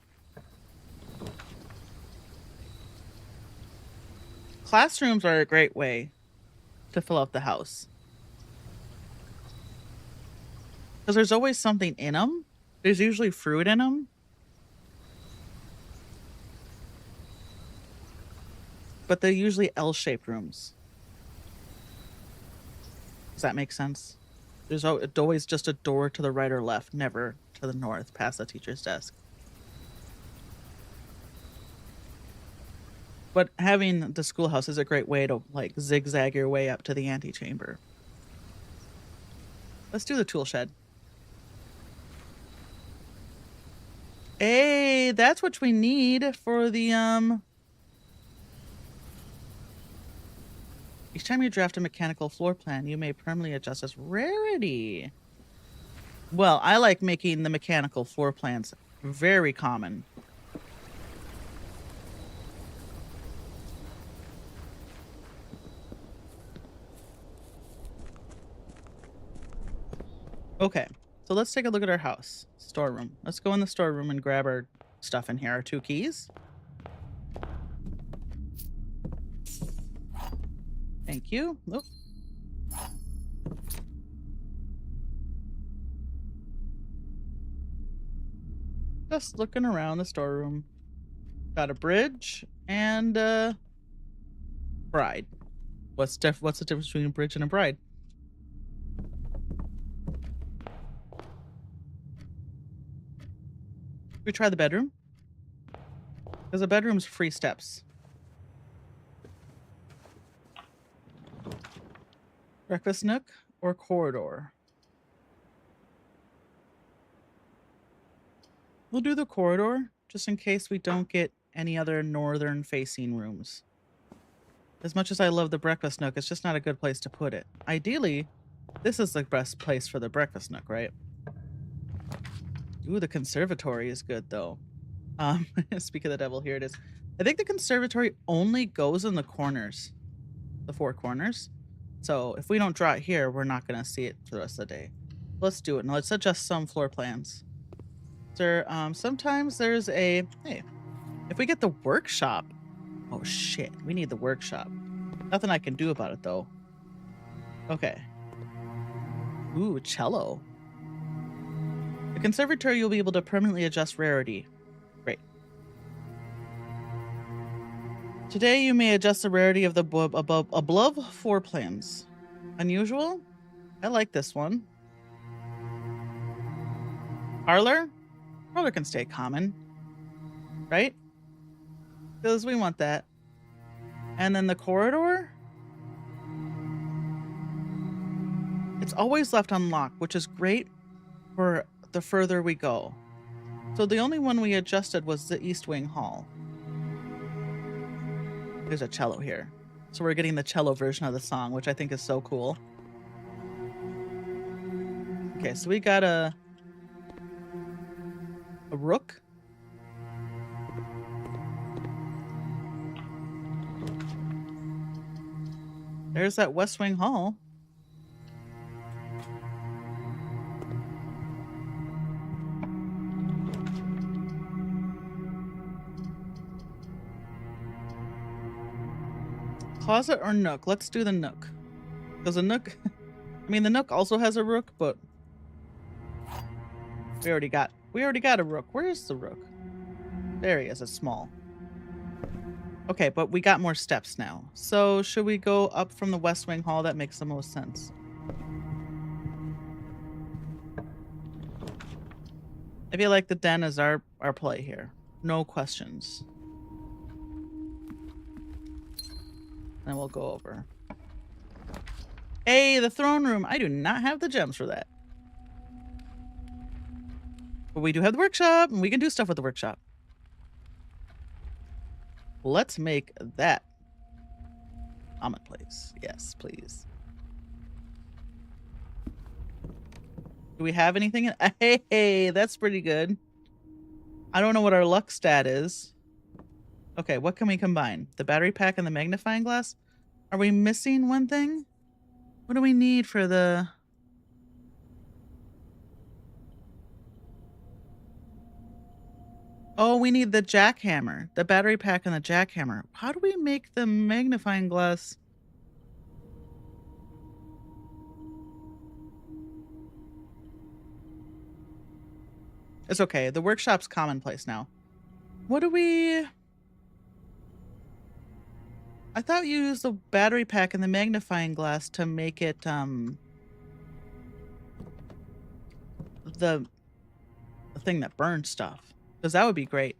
Classrooms are a great way to fill out the house. Because there's always something in them. There's usually fruit in them. But they're usually L-shaped rooms. Does that make sense? There's always just a door to the right or left, never to the north, past the teacher's desk. But having the schoolhouse is a great way to like zigzag your way up to the antechamber. Let's do the tool shed. Hey, that's what we need for the Each time you draft a mechanical floor plan, you may permanently adjust its rarity. Well, I like making the mechanical floor plans very common. Okay, so let's take a look at our house. Storeroom. Let's go in the storeroom and grab our stuff in here. Our 2 keys. Thank you. Oop. Just looking around the storeroom. Got a bridge and a bride. What's the difference between a bridge and a bride? We try the bedroom. Because the bedroom's free steps. Breakfast nook or corridor? We'll do the corridor, just in case we don't get any other northern facing rooms. As much as I love the breakfast nook, it's just not a good place to put it. Ideally, this is the best place for the breakfast nook, right? Ooh, the conservatory is good though. Speak of the devil, here it is. I think the conservatory only goes in the corners, the four corners. So if we don't draw it here, we're not going to see it for the rest of the day. Let's do it. Now let's adjust some floor plans. Sir, sometimes there's a, hey, if we get the workshop, oh shit, we need the workshop. Nothing I can do about it though. Okay. Ooh, cello. The conservatory, you'll be able to permanently adjust rarity. Great. Today you may adjust the rarity of the above four plans. Unusual? I like this one. Parlor? Parlor can stay common. Right? Because we want that. And then the corridor? It's always left unlocked, which is great for the further we go. So the only one we adjusted was the East Wing Hall. There's a cello here. So we're getting the cello version of the song, which I think is so cool. Okay, so we got a rook. There's that West Wing Hall. Closet or nook? Let's do the nook. Because the nook, I mean, the nook also has a rook, but we already got a rook. Where's the rook? There he is. It's small. Okay, but we got more steps now. So should we go up from the West Wing Hall? That makes the most sense. I feel like the den is our play here. No questions. Then we'll go over. Hey, the throne room. I do not have the gems for that. But we do have the workshop, and we can do stuff with the workshop. Let's make that commonplace. Yes, please. Do we have anything? Hey, that's pretty good. I don't know what our luck stat is. Okay, what can we combine? The battery pack and the magnifying glass? Are we missing one thing? What do we need for the... Oh, we need the jackhammer. The battery pack and the jackhammer. How do we make the magnifying glass? It's okay. The workshop's commonplace now. What do we... I thought you used the battery pack and the magnifying glass to make it, the thing that burns stuff. Because that would be great.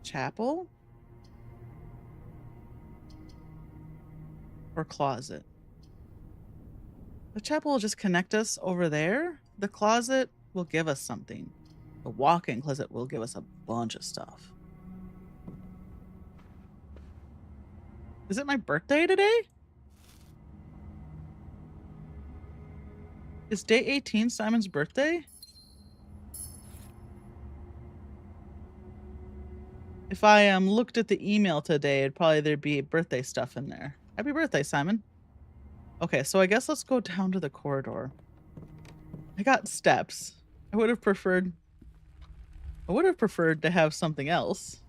Chapel? Or closet? The chapel will just connect us over there. The closet will give us something. The walk-in closet will give us a bunch of stuff. Is it my birthday today? Is day 18 Simon's birthday? If I looked at the email today, it'd probably there'd be birthday stuff in there. Happy birthday, Simon. Okay, so I guess let's go down to the corridor. I got steps. I would have preferred to have something else.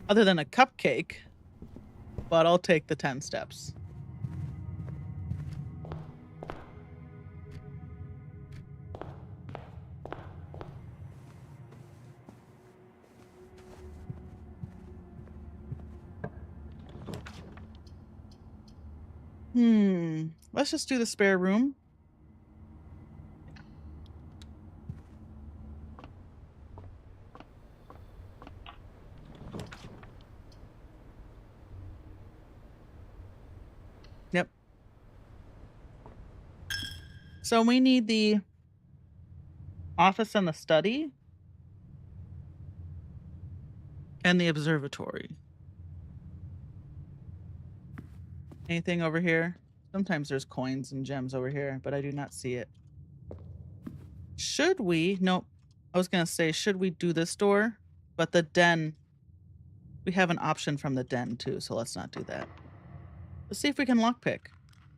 Other than a cupcake. But I'll take the 10 steps. Let's just do the spare room. Yep. So we need the office and the study and the observatory. Anything over here? Sometimes there's coins and gems over here, but I do not see it. Should we? Nope. I was going to say, should we do this door? But the den, we have an option from the den too, so let's not do that. Let's see if we can lockpick.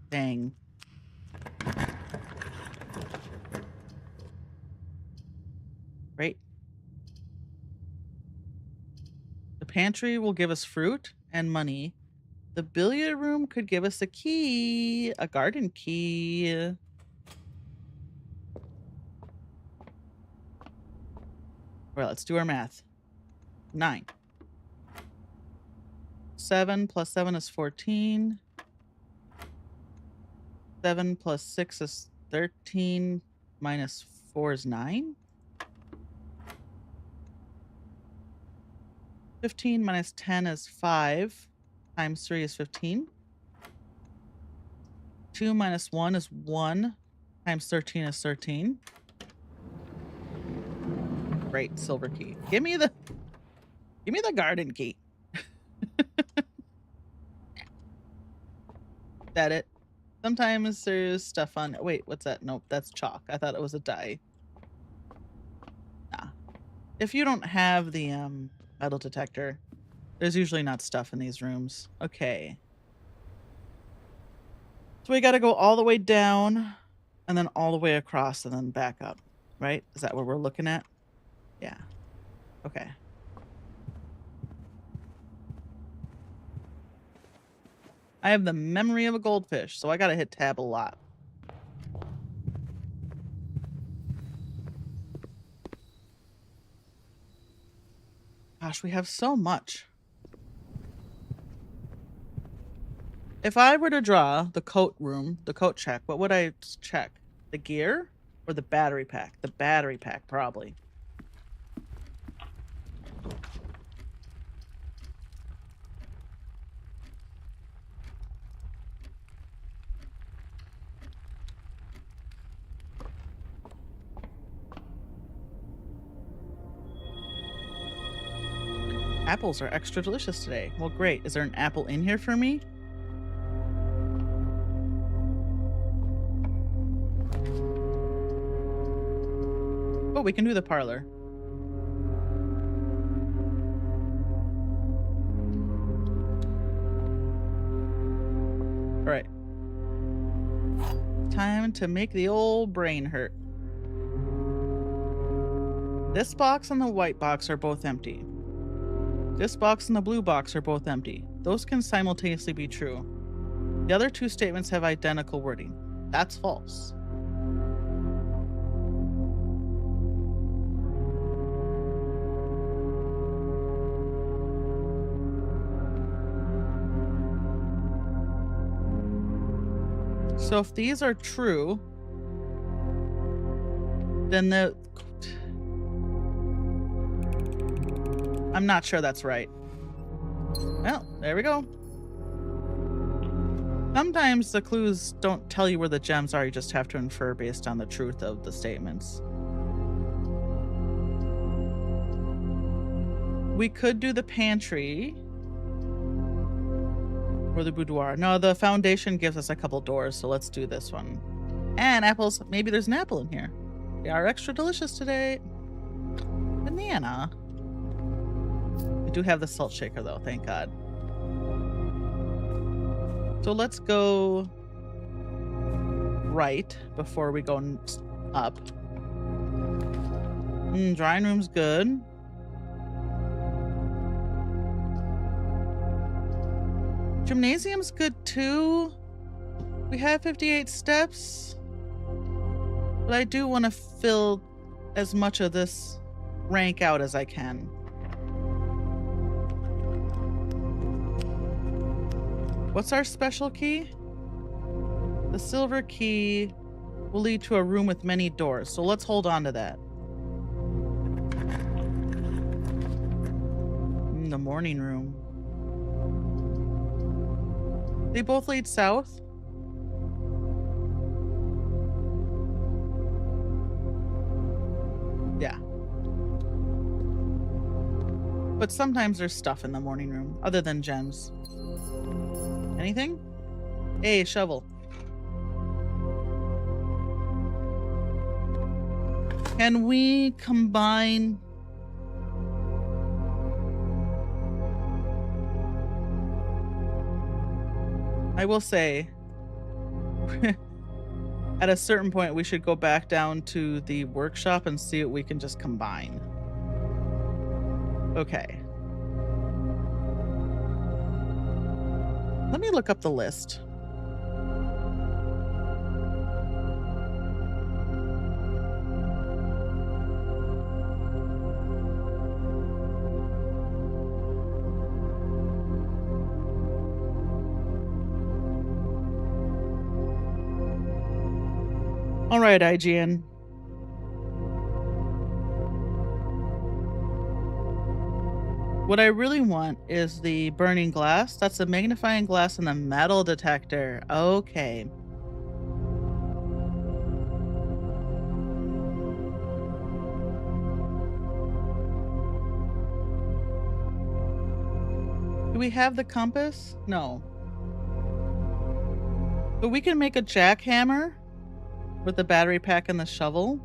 Dang. Great. The pantry will give us fruit and money. The billiard room could give us a key, a garden key. All right, let's do our math. 9. 7 plus 7 is 14. 7 plus 6 is 13. Minus 4 is 9. 15 minus 10 is 5. Times 3 is 15. 2 minus 1 is 1. Times 13 is 13. Great, silver key. Give me the garden key. That it? Sometimes there's stuff on. Wait, what's that? Nope, that's chalk. I thought it was a die. Nah. If you don't have the metal detector, there's usually not stuff in these rooms. Okay. So we got to go all the way down and then all the way across and then back up, right? Is that what we're looking at? Yeah. Okay. I have the memory of a goldfish, so I got to hit tab a lot. Gosh, we have so much. If I were to draw the coat room, the coat check, what would I check? The gear or the battery pack? The battery pack, probably. Apples are extra delicious today. Well, great. Is there an apple in here for me? Oh, we can do the parlor. All right. Time to make the old brain hurt. This box and the white box are both empty. This box and the blue box are both empty. Those can simultaneously be true. The other two statements have identical wording. That's false. So if these are true, then I'm not sure that's right. Well, there we go. Sometimes the clues don't tell you where the gems are, you just have to infer based on the truth of the statements. We could do the pantry. Or the boudoir. No, the foundation gives us a couple doors, so let's do this one. And apples. Maybe there's an apple in here. They are extra delicious today. Banana. We do have the salt shaker, though. Thank God. So let's go right before we go up. Drawing room's good. Gymnasium's good too. We have 58 steps. But I do want to fill as much of this rank out as I can. What's our special key? The silver key will lead to a room with many doors, so let's hold on to that. The morning room. They both lead south. Yeah. But sometimes there's stuff in the morning room, other than gems. Anything? Hey, shovel. Can we combine? I will say, at a certain point, we should go back down to the workshop and see what we can just combine. Okay. Let me look up the list. All right, IGN. What I really want is the burning glass. That's the magnifying glass and the metal detector. Okay. Do we have the compass? No. But we can make a jackhammer with the battery pack and the shovel.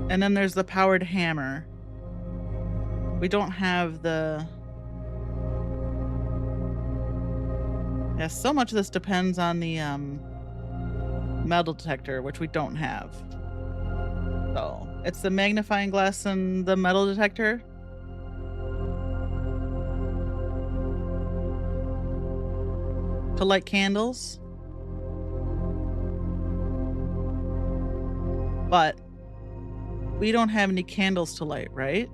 And then there's the powered hammer. We don't have the... Yeah, so much of this depends on the metal detector, which we don't have. So, it's the magnifying glass and the metal detector. To light candles. But we don't have any candles to light, right?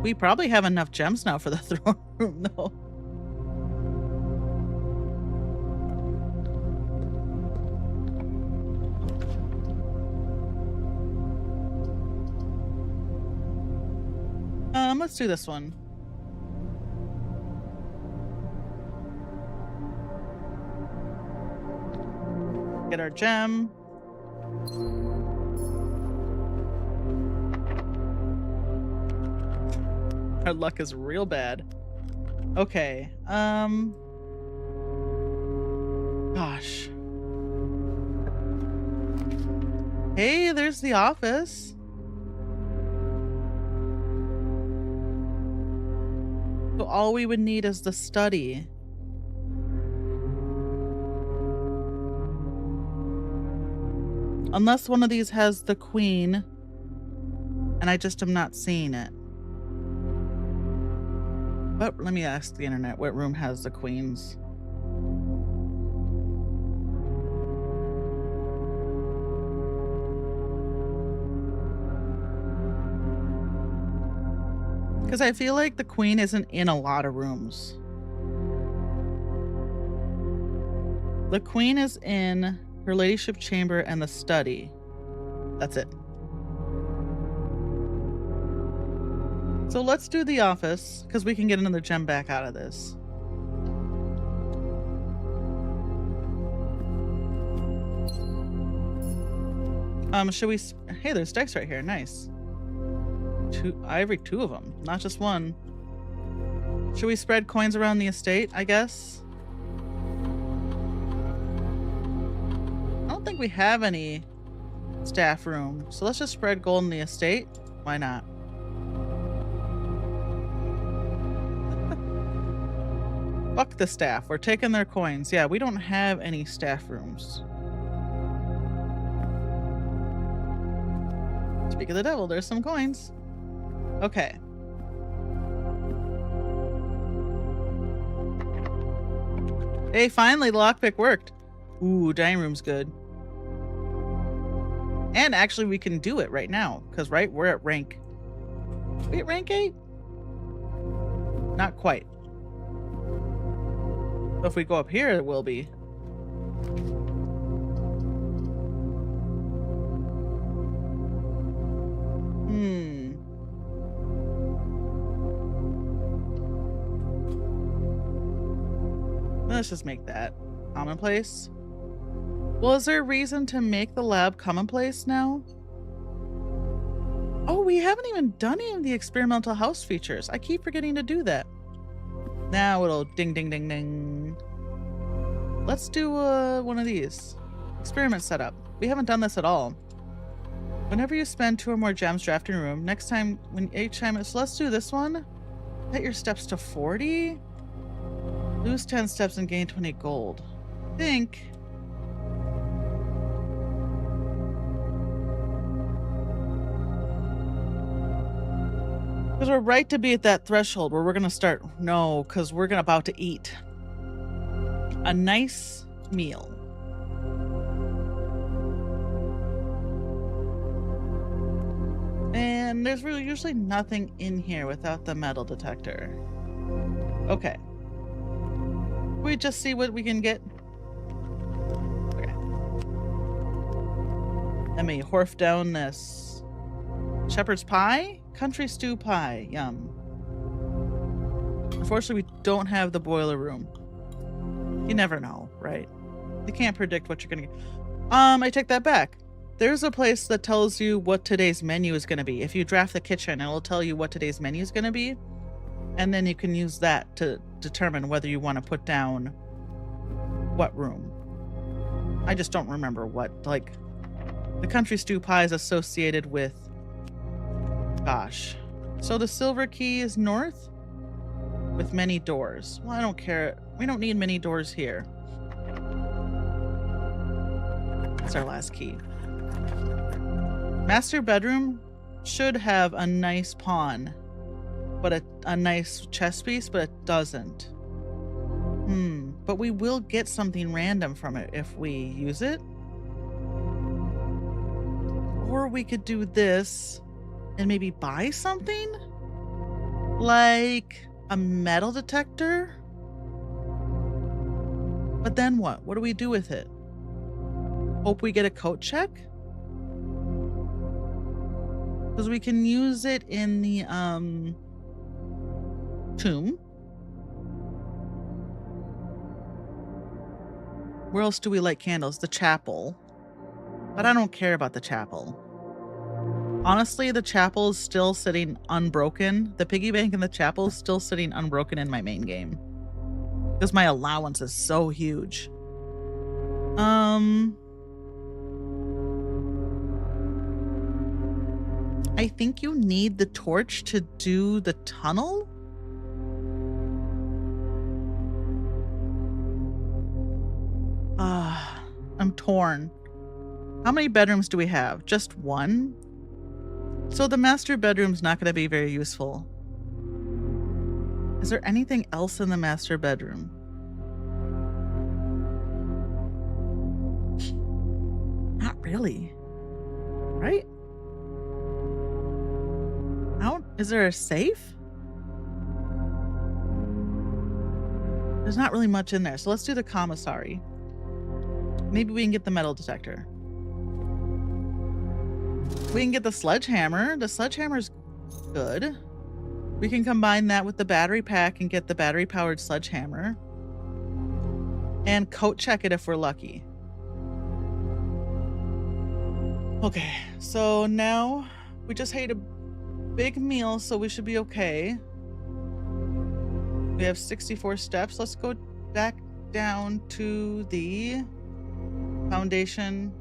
We probably have enough gems now for the throne room, though. Let's do this one. Get our gem. Our luck is real bad. Okay. Gosh. Hey, there's the office. So all we would need is the study. Unless one of these has the queen, and I just am not seeing it. But let me ask the internet what room has the queens. Because I feel like the queen isn't in a lot of rooms. The queen is in her ladyship chamber and the study. That's it. So let's do the office, because we can get another gem back out of this. Should we... Hey, there's dice right here. Nice. Ivory, 2 of them, not just one. Should we spread coins around the estate, I guess? I don't think we have any staff room, so let's just spread gold in the estate. Why not? Fuck the staff. We're taking their coins. Yeah, we don't have any staff rooms. Speak of the devil, there's some coins. Okay. Hey, finally the lockpick worked. Ooh, dining room's good. And actually we can do it right now, because right, we're at rank... Are we at rank 8? Not quite. But if we go up here, it will be. Let's just make that commonplace. Well, is there a reason to make the lab commonplace now? Oh, we haven't even done any of the experimental house features. I keep forgetting to do that. Now it'll ding, ding, ding, ding. Let's do one of these. Experiment setup. We haven't done this at all. Whenever you spend 2 or more gems drafting a room, next time, each time, so let's do this one. Set your steps to 40. Lose 10 steps and gain 20 gold. I think. Because we're right to be at that threshold where we're going to start. No, because we're about to eat a nice meal. And there's really usually nothing in here without the metal detector. Okay. We just see what we can get. Okay. Let me horf down this shepherd's pie, country stew pie. Yum. Unfortunately, we don't have the boiler room. You never know, right? You can't predict what you're gonna get. I take that back. There's a place that tells you what today's menu is going to be. If you draft the kitchen, it'll tell you what today's menu is going to be. And then you can use that to determine whether you want to put down what room. I just don't remember what. Like, the country stew pie is associated with... Gosh. So the silver key is north with many doors. Well, I don't care. We don't need many doors here. That's our last key. Master bedroom should have a nice pawn, but a nice chess piece, but it doesn't. But we will get something random from it if we use it. Or we could do this and maybe buy something? Like a metal detector? But then what? What do we do with it? Hope we get a coat check? Because we can use it in the tomb. Where else do we light candles? The chapel. But I don't care about the chapel. Honestly, the chapel is still sitting unbroken. The piggy bank in the chapel is still sitting unbroken in my main game. Because my allowance is so huge. I think you need the torch to do the tunnel? I'm torn. How many bedrooms do we have? Just one? So the master bedroom's not going to be very useful. Is there anything else in the master bedroom? Not really. Right? Is there a safe? There's not really much in there. So let's do the commissary. Maybe we can get the metal detector. We can get the sledgehammer. The sledgehammer's good. We can combine that with the battery pack and get the battery powered sledgehammer. And coat check it if we're lucky. Okay, so now we just ate a big meal, so we should be okay. We have 64 steps. Let's go back down to the foundation.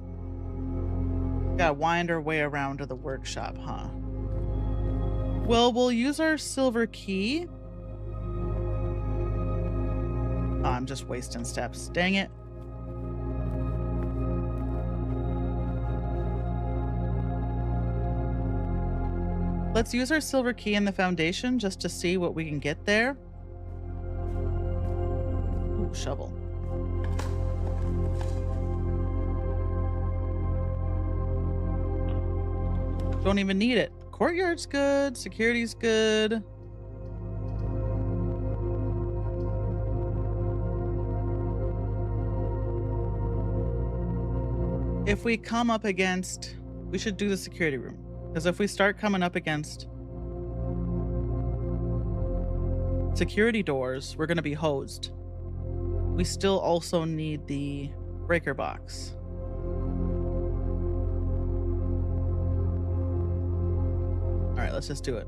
Gotta wind our way around to the workshop, huh? Well, we'll use our silver key. Oh, I'm just wasting steps. Dang it. Let's use our silver key in the foundation just to see what we can get there. Ooh, shovel. Don't even need it. Courtyard's good. Security's good. If we come up against... We should do the security room. Because if we start coming up against security doors, we're going to be hosed. We still also need the breaker box. right, let's just do it.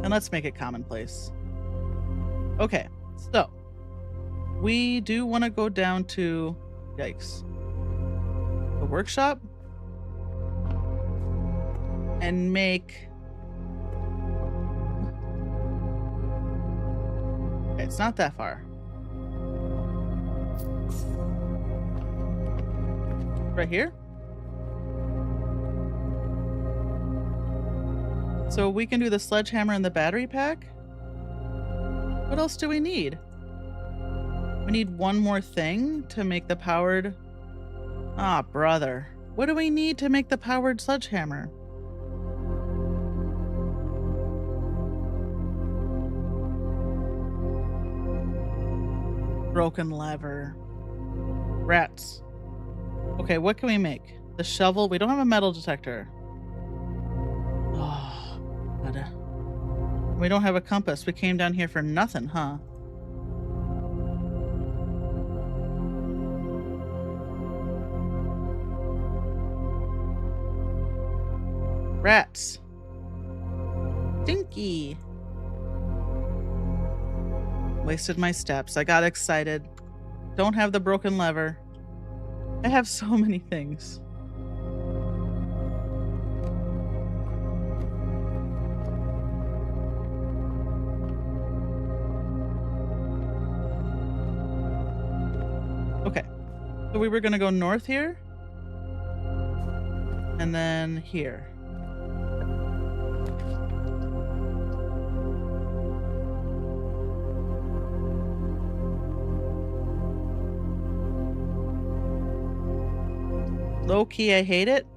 And let's make it commonplace. Okay, so we do want to go down to, yikes, the workshop and make, okay, it's not that far. Right here. So we can do the sledgehammer and the battery pack. What else do we need? We need one more thing to make the powered... Ah, brother. What do we need to make the powered sledgehammer? Broken lever. Rats. Okay, what can we make? The shovel. We don't have a metal detector. Oh, God. We don't have a compass. We came down here for nothing, huh? Rats. Stinky. Wasted my steps. I got excited. Don't have the broken lever. I have so many things. Okay. So we were going to go north here. And then here. Low key, I hate it.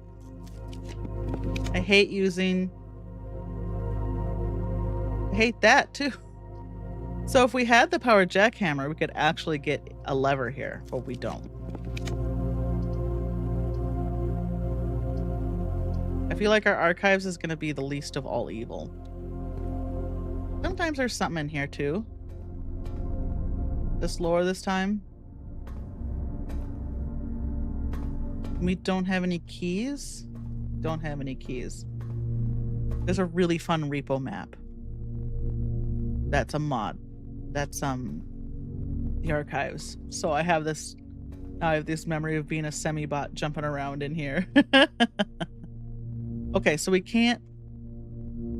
I hate using... I hate that too. So if we had the powered jackhammer, we could actually get a lever here, but we don't. I feel like our archives is going to be the least of all evil. Sometimes there's something in here too. This lore this time. We don't have any keys. Don't have any keys. There's a really fun repo map. That's a mod. That's the archives. So I have this. Now I have this memory of being a semi-bot jumping around in here. Okay, so we can't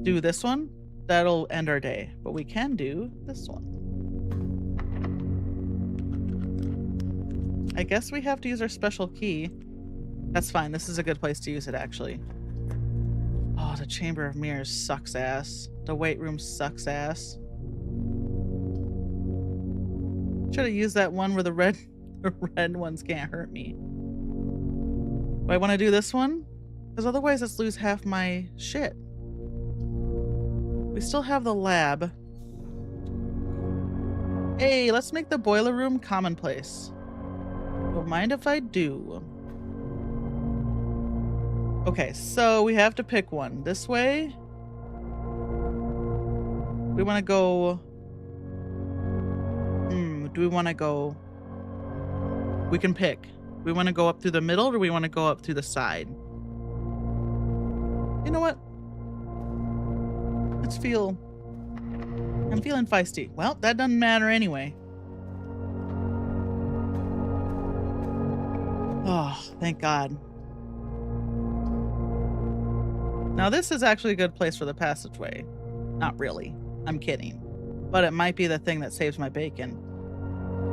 do this one. That'll end our day. But we can do this one. I guess we have to use our special key. That's fine. This is a good place to use it, actually. Oh, the Chamber of Mirrors sucks ass. The weight room sucks ass. Should have used that one where the red ones can't hurt me. Do I want to do this one? Because otherwise let's lose half my shit. We still have the lab. Hey, let's make the boiler room commonplace. Don't mind if I do. Okay, so we have to pick one. This way. We want to go... do we want to go... We can pick. We want to go up through the middle or we want to go up through the side? You know what? Let's feel... I'm feeling feisty. Well, that doesn't matter anyway. Oh, thank God. Now this is actually a good place for the passageway. Not really. I'm kidding. But it might be the thing that saves my bacon.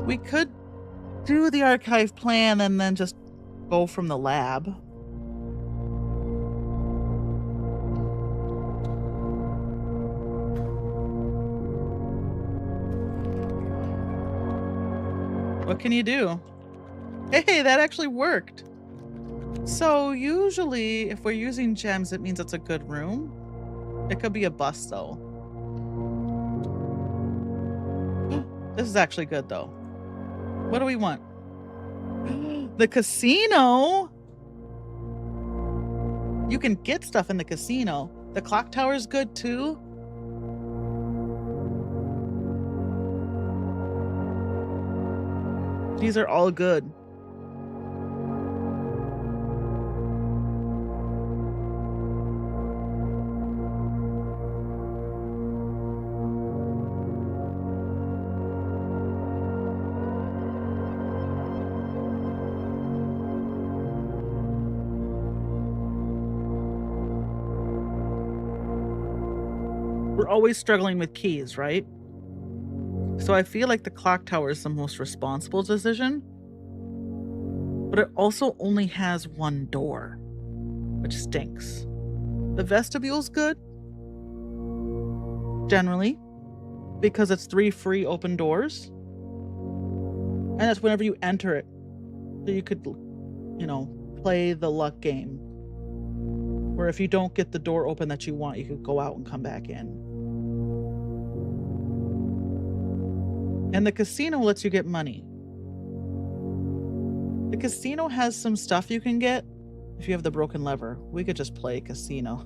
We could do the archive plan and then just go from the lab. What can you do? Hey, that actually worked. So usually if we're using gems, it means it's a good room. It could be a bust though. This is actually good though. What do we want? The casino. You can get stuff in the casino. The clock tower is good too. These are all good. We're always struggling with keys, right? So I feel like the clock tower is the most responsible decision. But it also only has one door, which stinks. The vestibule's good, generally, because it's 3 free open doors. And that's whenever you enter it. So you could, you know, play the luck game. Where if you don't get the door open that you want, you could go out and come back in. And the casino lets you get money. The casino has some stuff you can get if you have the broken lever. We could just play casino.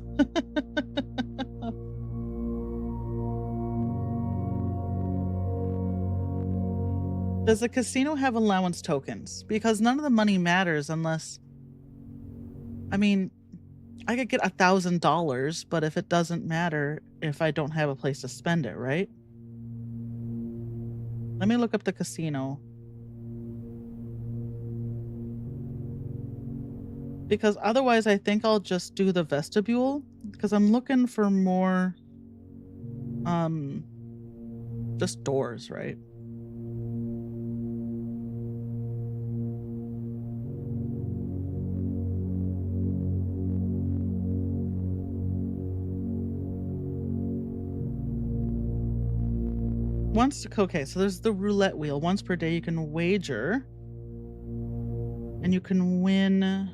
Does the casino have allowance tokens? Because none of the money matters unless... I mean, I could get $1,000, but if it doesn't matter if I don't have a place to spend it, right? Let me look up the casino. Because otherwise I think I'll just do the vestibule. Because I'm looking for more... just doors, right? Okay, so there's the roulette wheel. Once per day you can wager. And you can win...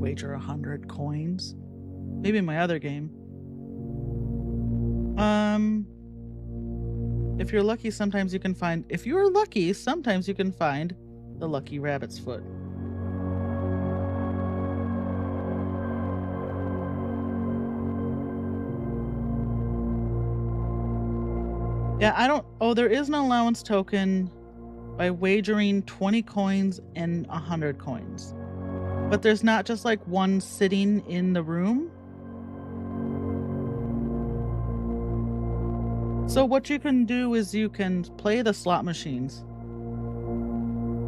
wager 100 coins. Maybe in my other game. If you're lucky, sometimes you can find... If you're lucky, sometimes you can find the lucky rabbit's foot. Yeah, I don't... Oh, there is an allowance token by wagering 20 coins and 100 coins. But there's not just like one sitting in the room. So what you can do is you can play the slot machines.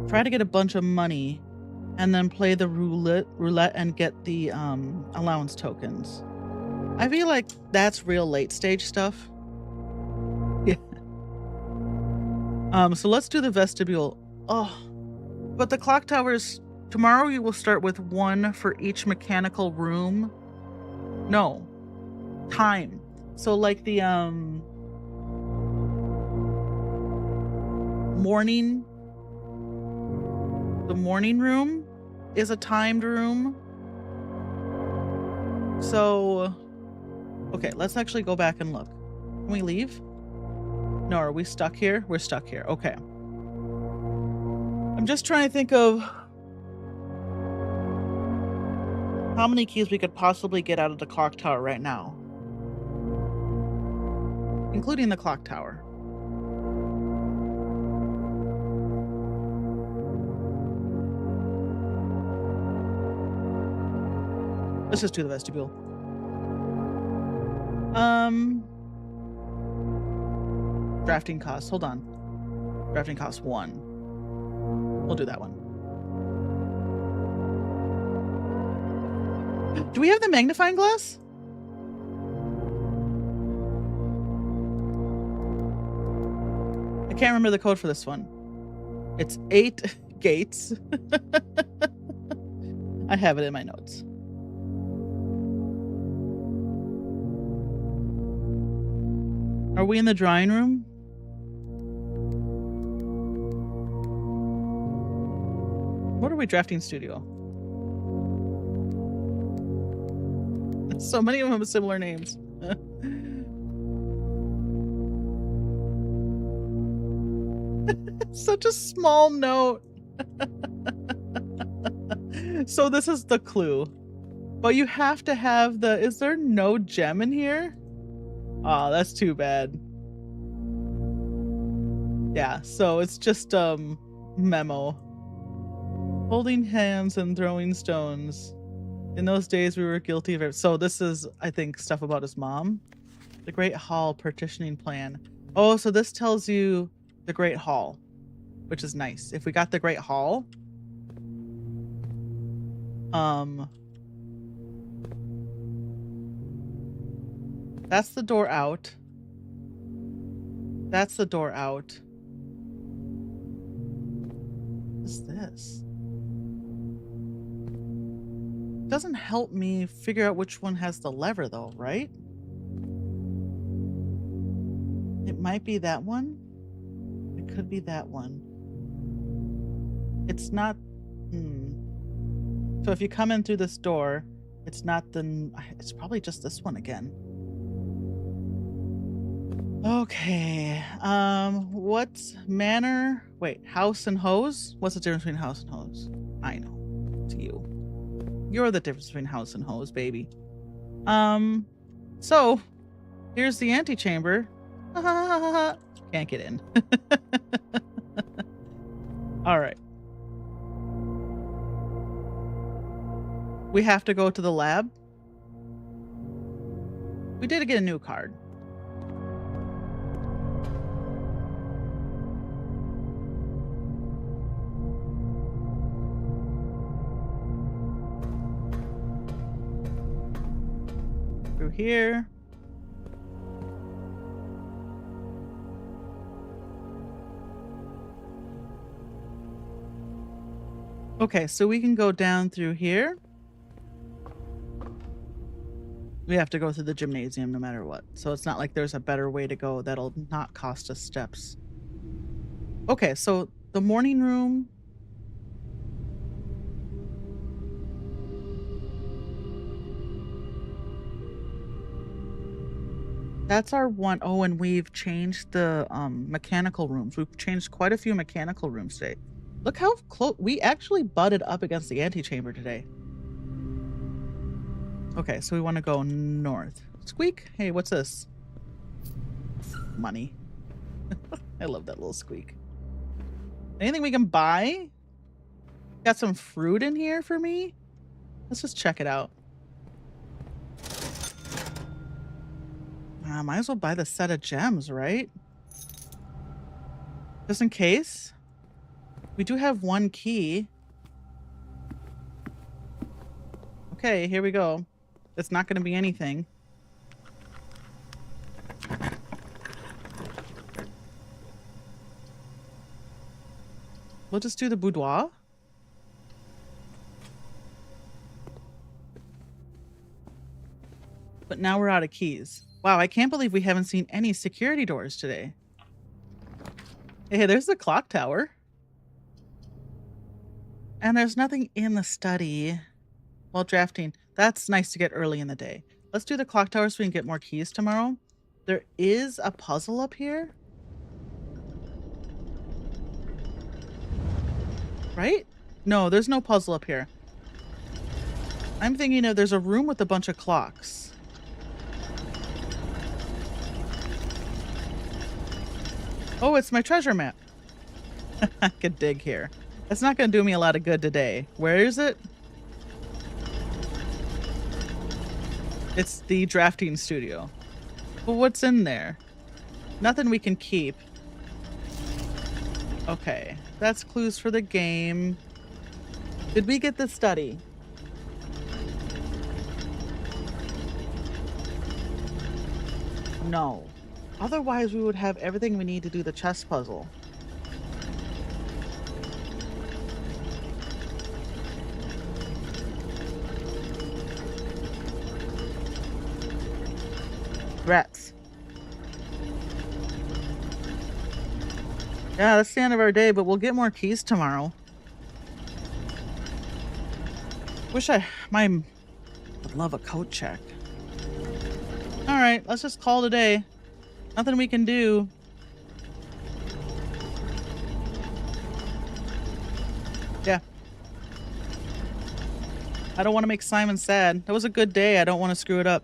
Try to get a bunch of money. And then play the roulette and get the allowance tokens. I feel like that's real late stage stuff. Yeah. So let's do the vestibule. Oh, but the clock towers, tomorrow you will start with 1 for each mechanical room. No, time. So like the morning room is a timed room. So, okay, let's actually go back and look. Can we leave? No, are we stuck here? We're stuck here. Okay. I'm just trying to think of how many keys we could possibly get out of the clock tower right now. Including the clock tower. Let's just do the vestibule. Drafting costs. Hold on. Drafting costs 1. We'll do that one. Do we have the magnifying glass? I can't remember the code for this one. It's 8 gates. I have it in my notes. Are we in the drawing room? What are we drafting studio? So many of them have similar names. Such a small note. So this is the clue. But you have to have the... Is there no gem in here? Oh, that's too bad. Yeah, so it's just memo. Holding hands and throwing stones. In those days we were guilty of it. So this is, I think, stuff about his mom. The Great Hall partitioning plan. Oh, so this tells you the Great Hall, which is nice. If we got the Great Hall, That's the door out. That's the door out. What is this? Doesn't help me figure out which one has the lever though, right? It might be that one. It could be that one. It's not. So if you come in through this door, it's not the. It's probably just this one again. Okay. What's manor? Wait, house and hose? What's the difference between house and hose? I know. It's you. You're the difference between house and hose, baby. So here's the antechamber. Can't get in. All right. We have to go to the lab. We did get a new card. Through here. Okay, so we can go down through here. We have to go through the gymnasium no matter what. So it's not like there's a better way to go that'll not cost us steps. Okay, so the morning room. That's our one. Oh, and we've changed the mechanical rooms. We've changed quite a few mechanical rooms today. Look how close we actually butted up against the antechamber today. Okay, so we want to go north. Squeak? Hey, what's this? Money. I love that little squeak. Anything we can buy? Got some fruit in here for me? Let's just check it out. Might as well buy the set of gems, right? Just in case. We do have one key. Okay, here we go. It's not going to be anything. We'll just do the boudoir. But now we're out of keys. Wow, I can't believe we haven't seen any security doors today. Hey, there's the clock tower. And there's nothing in the study. While drafting. That's nice to get early in the day. Let's do the clock tower so we can get more keys tomorrow. There is a puzzle up here. Right? No, there's no puzzle up here. I'm thinking of there's a room with a bunch of clocks. Oh, it's my treasure map. I could dig here. That's not going to do me a lot of good today. Where is it? It's the drafting studio. Well, what's in there? Nothing we can keep. Okay, that's clues for the game. Did we get the study? No. Otherwise, we would have everything we need to do the chess puzzle. Rats. Yeah, that's the end of our day, but we'll get more keys tomorrow. Would love a coat check. All right, let's just call it a day. Nothing we can do. Yeah. I don't want to make Simon sad. That was a good day. I don't want to screw it up.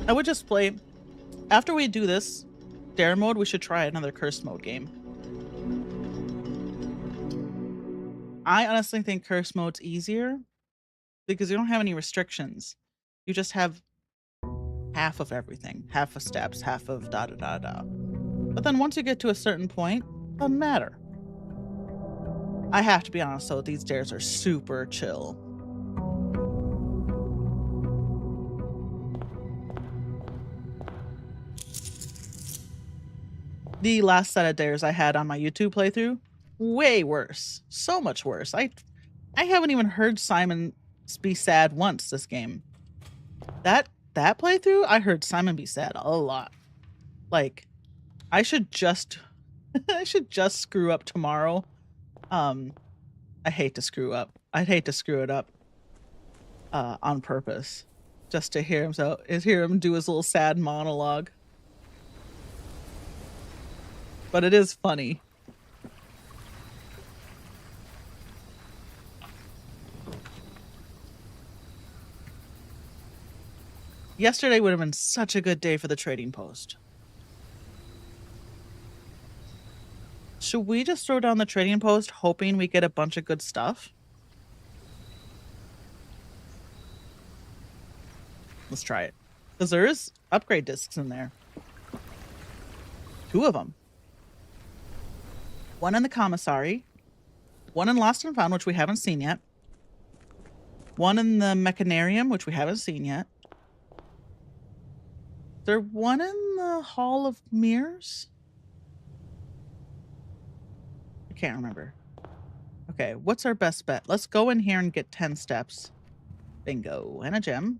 I would just play, after we do this dare mode, we should try another curse mode game. I honestly think curse mode's easier because you don't have any restrictions. You just have half of everything, half of steps, half of da da da da. But then once you get to a certain point, it doesn't matter. I have to be honest though, these stairs are super chill. The last set of dares I had on my YouTube playthrough, way worse. So much worse. I haven't even heard Simon be sad once this game. That playthrough, I heard Simon be sad a lot. Like, I should just I should just screw up tomorrow. I hate to screw up. I'd hate to screw it up on purpose. Just to hear him do his little sad monologue. But it is funny. Yesterday would have been such a good day for the trading post. Should we just throw down the trading post hoping we get a bunch of good stuff? Let's try it. Because there is upgrade discs in there. 2 of them. One in the commissary. One in Lost and Found, which we haven't seen yet. One in the mechanarium, which we haven't seen yet. Is there one in the Hall of Mirrors? I can't remember. Okay, what's our best bet? Let's go in here and get 10 steps. Bingo. And a gem.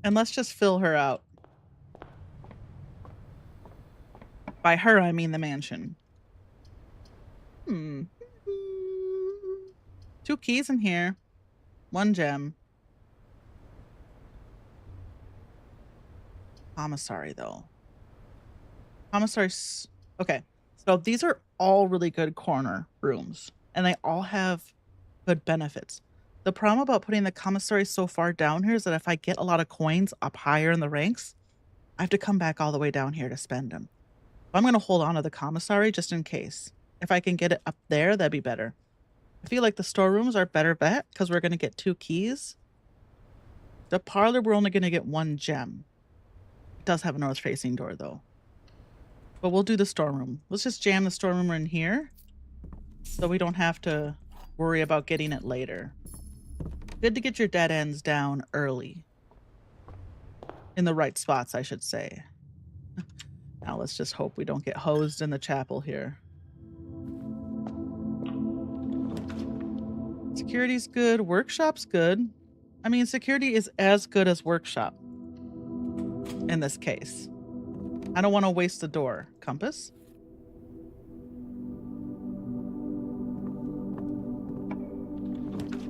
And let's just fill her out. By her, I mean the mansion. 2 keys in here. 1 gem. Commissary, though. Commissary's... Okay. So these are all really good corner rooms. And they all have good benefits. The problem about putting the commissary so far down here is that if I get a lot of coins up higher in the ranks, I have to come back all the way down here to spend them. I'm going to hold on to the commissary just in case. If I can get it up there, that'd be better. I feel like the storerooms are a better bet because we're going to get 2 keys. The parlor, we're only going to get 1 gem. It does have a north-facing door, though. But we'll do the storeroom. Let's just jam the storeroom in here so we don't have to worry about getting it later. Good to get your dead ends down early. In the right spots, I should say. Now let's just hope we don't get hosed in the chapel here. Security's good. Workshop's good. I mean, security is as good as workshop. In this case. I don't want to waste the door. Compass?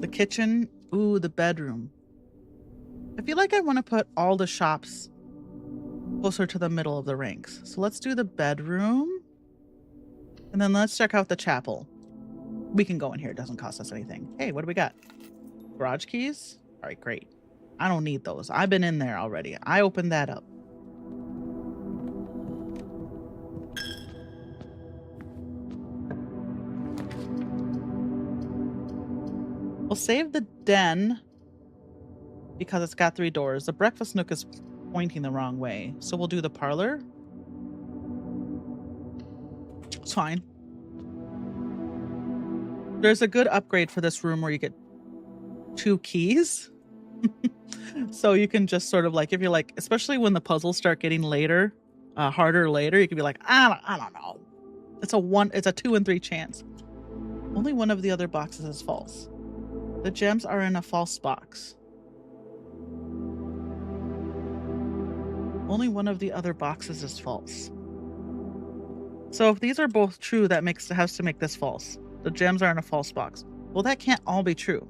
The kitchen. Ooh, the bedroom. I feel like I want to put all the shops closer to the middle of the ranks. So let's do the bedroom. And then let's check out the chapel. We can go in here. It doesn't cost us anything. Hey, what do we got? Garage keys? All right, great. I don't need those. I've been in there already. I opened that up. We'll save the den because it's got 3 doors. The breakfast nook is pointing the wrong way. So we'll do the parlor. It's fine. There's a good upgrade for this room where you get 2 keys. So you can just sort of like, if you're like, especially when the puzzles start getting later, harder later, you can be like, I don't know. It's a 2 in 3 chance. Only one of the other boxes is false. The gems are in a false box. Only one of the other boxes is false. So if these are both true, that has to make this false. The gems are in a false box. Well, that can't all be true.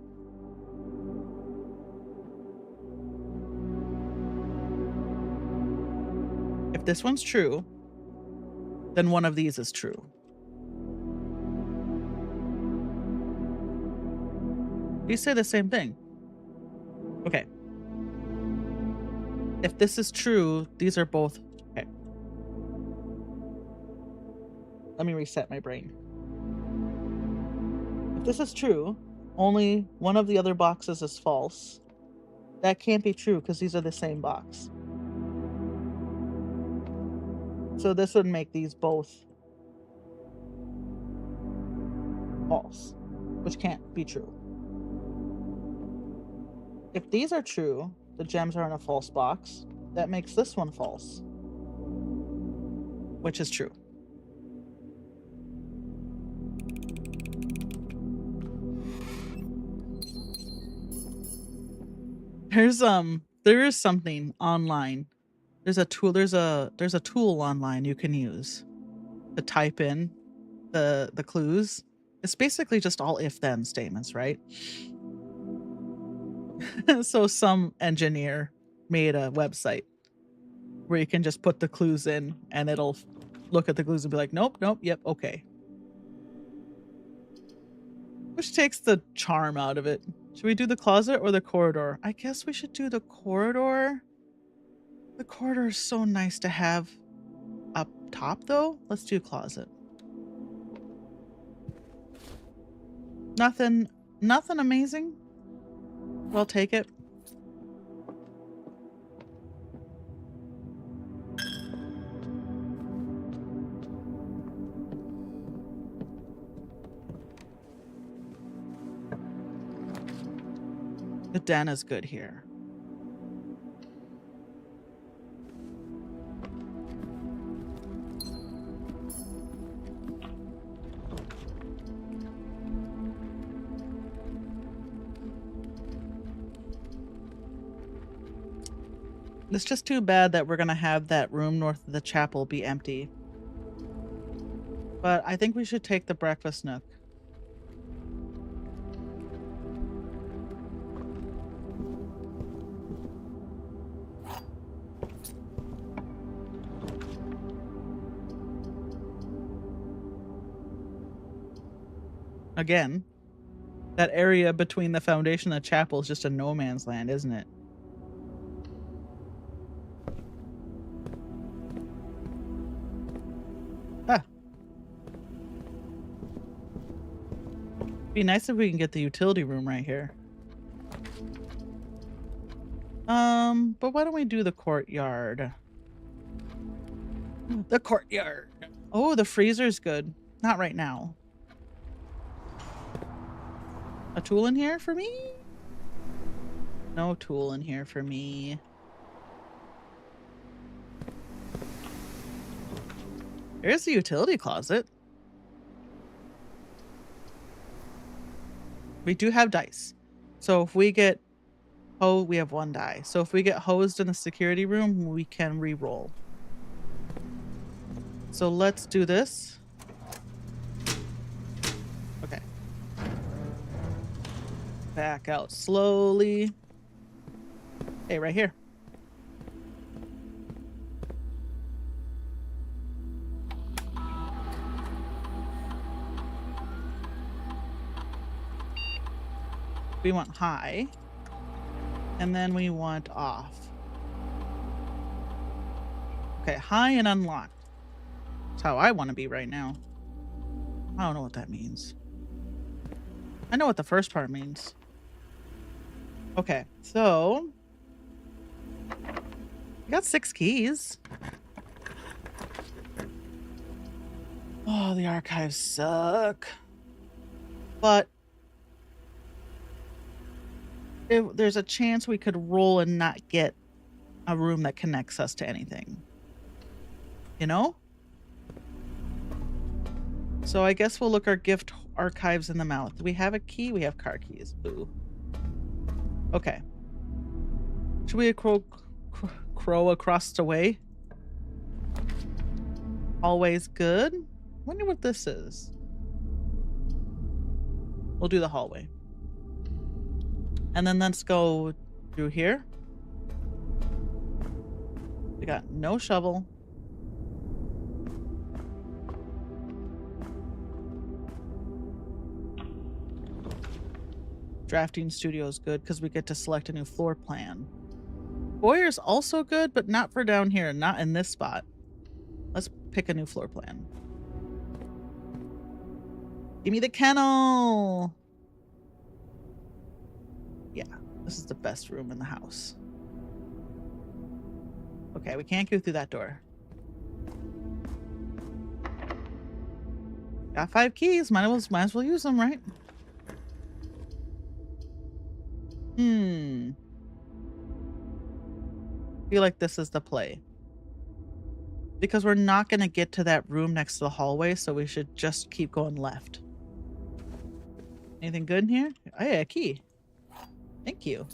If this one's true, then one of these is true. You say the same thing. Okay. If this is true, these are both... Okay. Let me reset my brain. If this is true, only one of the other boxes is false. That can't be true because these are the same box. So this would make these both false, which can't be true. If these are true, the gems are in a false box. That makes this one false, which is true. There is something online. There's a tool online you can use to type in the clues. It's basically just all if-then statements, right? So some engineer made a website where you can just put the clues in and it'll look at the clues and be like, nope, yep, okay. Which takes the charm out of it. Should we do the closet or the corridor? I guess we should do the corridor. The corridor is so nice to have up top, though. Let's do closet. Nothing amazing. I'll take it. The den is good here. It's just too bad that we're going to have that room north of the chapel be empty. But I think we should take the breakfast nook. Again, that area between the foundation and the chapel is just a no man's land, isn't it? Ah. Be nice if we can get the utility room right here. But why don't we do the courtyard? The courtyard. Oh, the freezer's good. Not right now. A tool in here for me? No tool in here for me. Here's the utility closet. We do have dice. So if we get... Oh, we have one die. So if we get hosed in the security room, we can re-roll. So let's do this. Okay. Back out slowly. Hey, right here. We want high. And then we want off. Okay, high and unlocked. That's how I want to be right now. I don't know what that means. I know what the first part means. Okay, so... we got 6 keys. Oh, the archives suck. But... there's a chance we could roll and not get a room that connects us to anything. You know? So I guess we'll look our gift archives in the mouth. Do we have a key? We have car keys. Boo. Okay. Should we crow across the way? Always good. Wonder what this is. We'll do the hallway. And then let's go through here. We got no shovel. Drafting studio is good because we get to select a new floor plan. Foyer's also good, but not for down here, not in this spot. Let's pick a new floor plan. Give me the kennel. Yeah. This is the best room in the house. Okay, we can't go through that door. Got 5 keys. Might as well use them, right? Feel like this is the play. Because we're not going to get to that room next to the hallway, so we should just keep going left. Anything good in here? Oh yeah, a key. Thank you.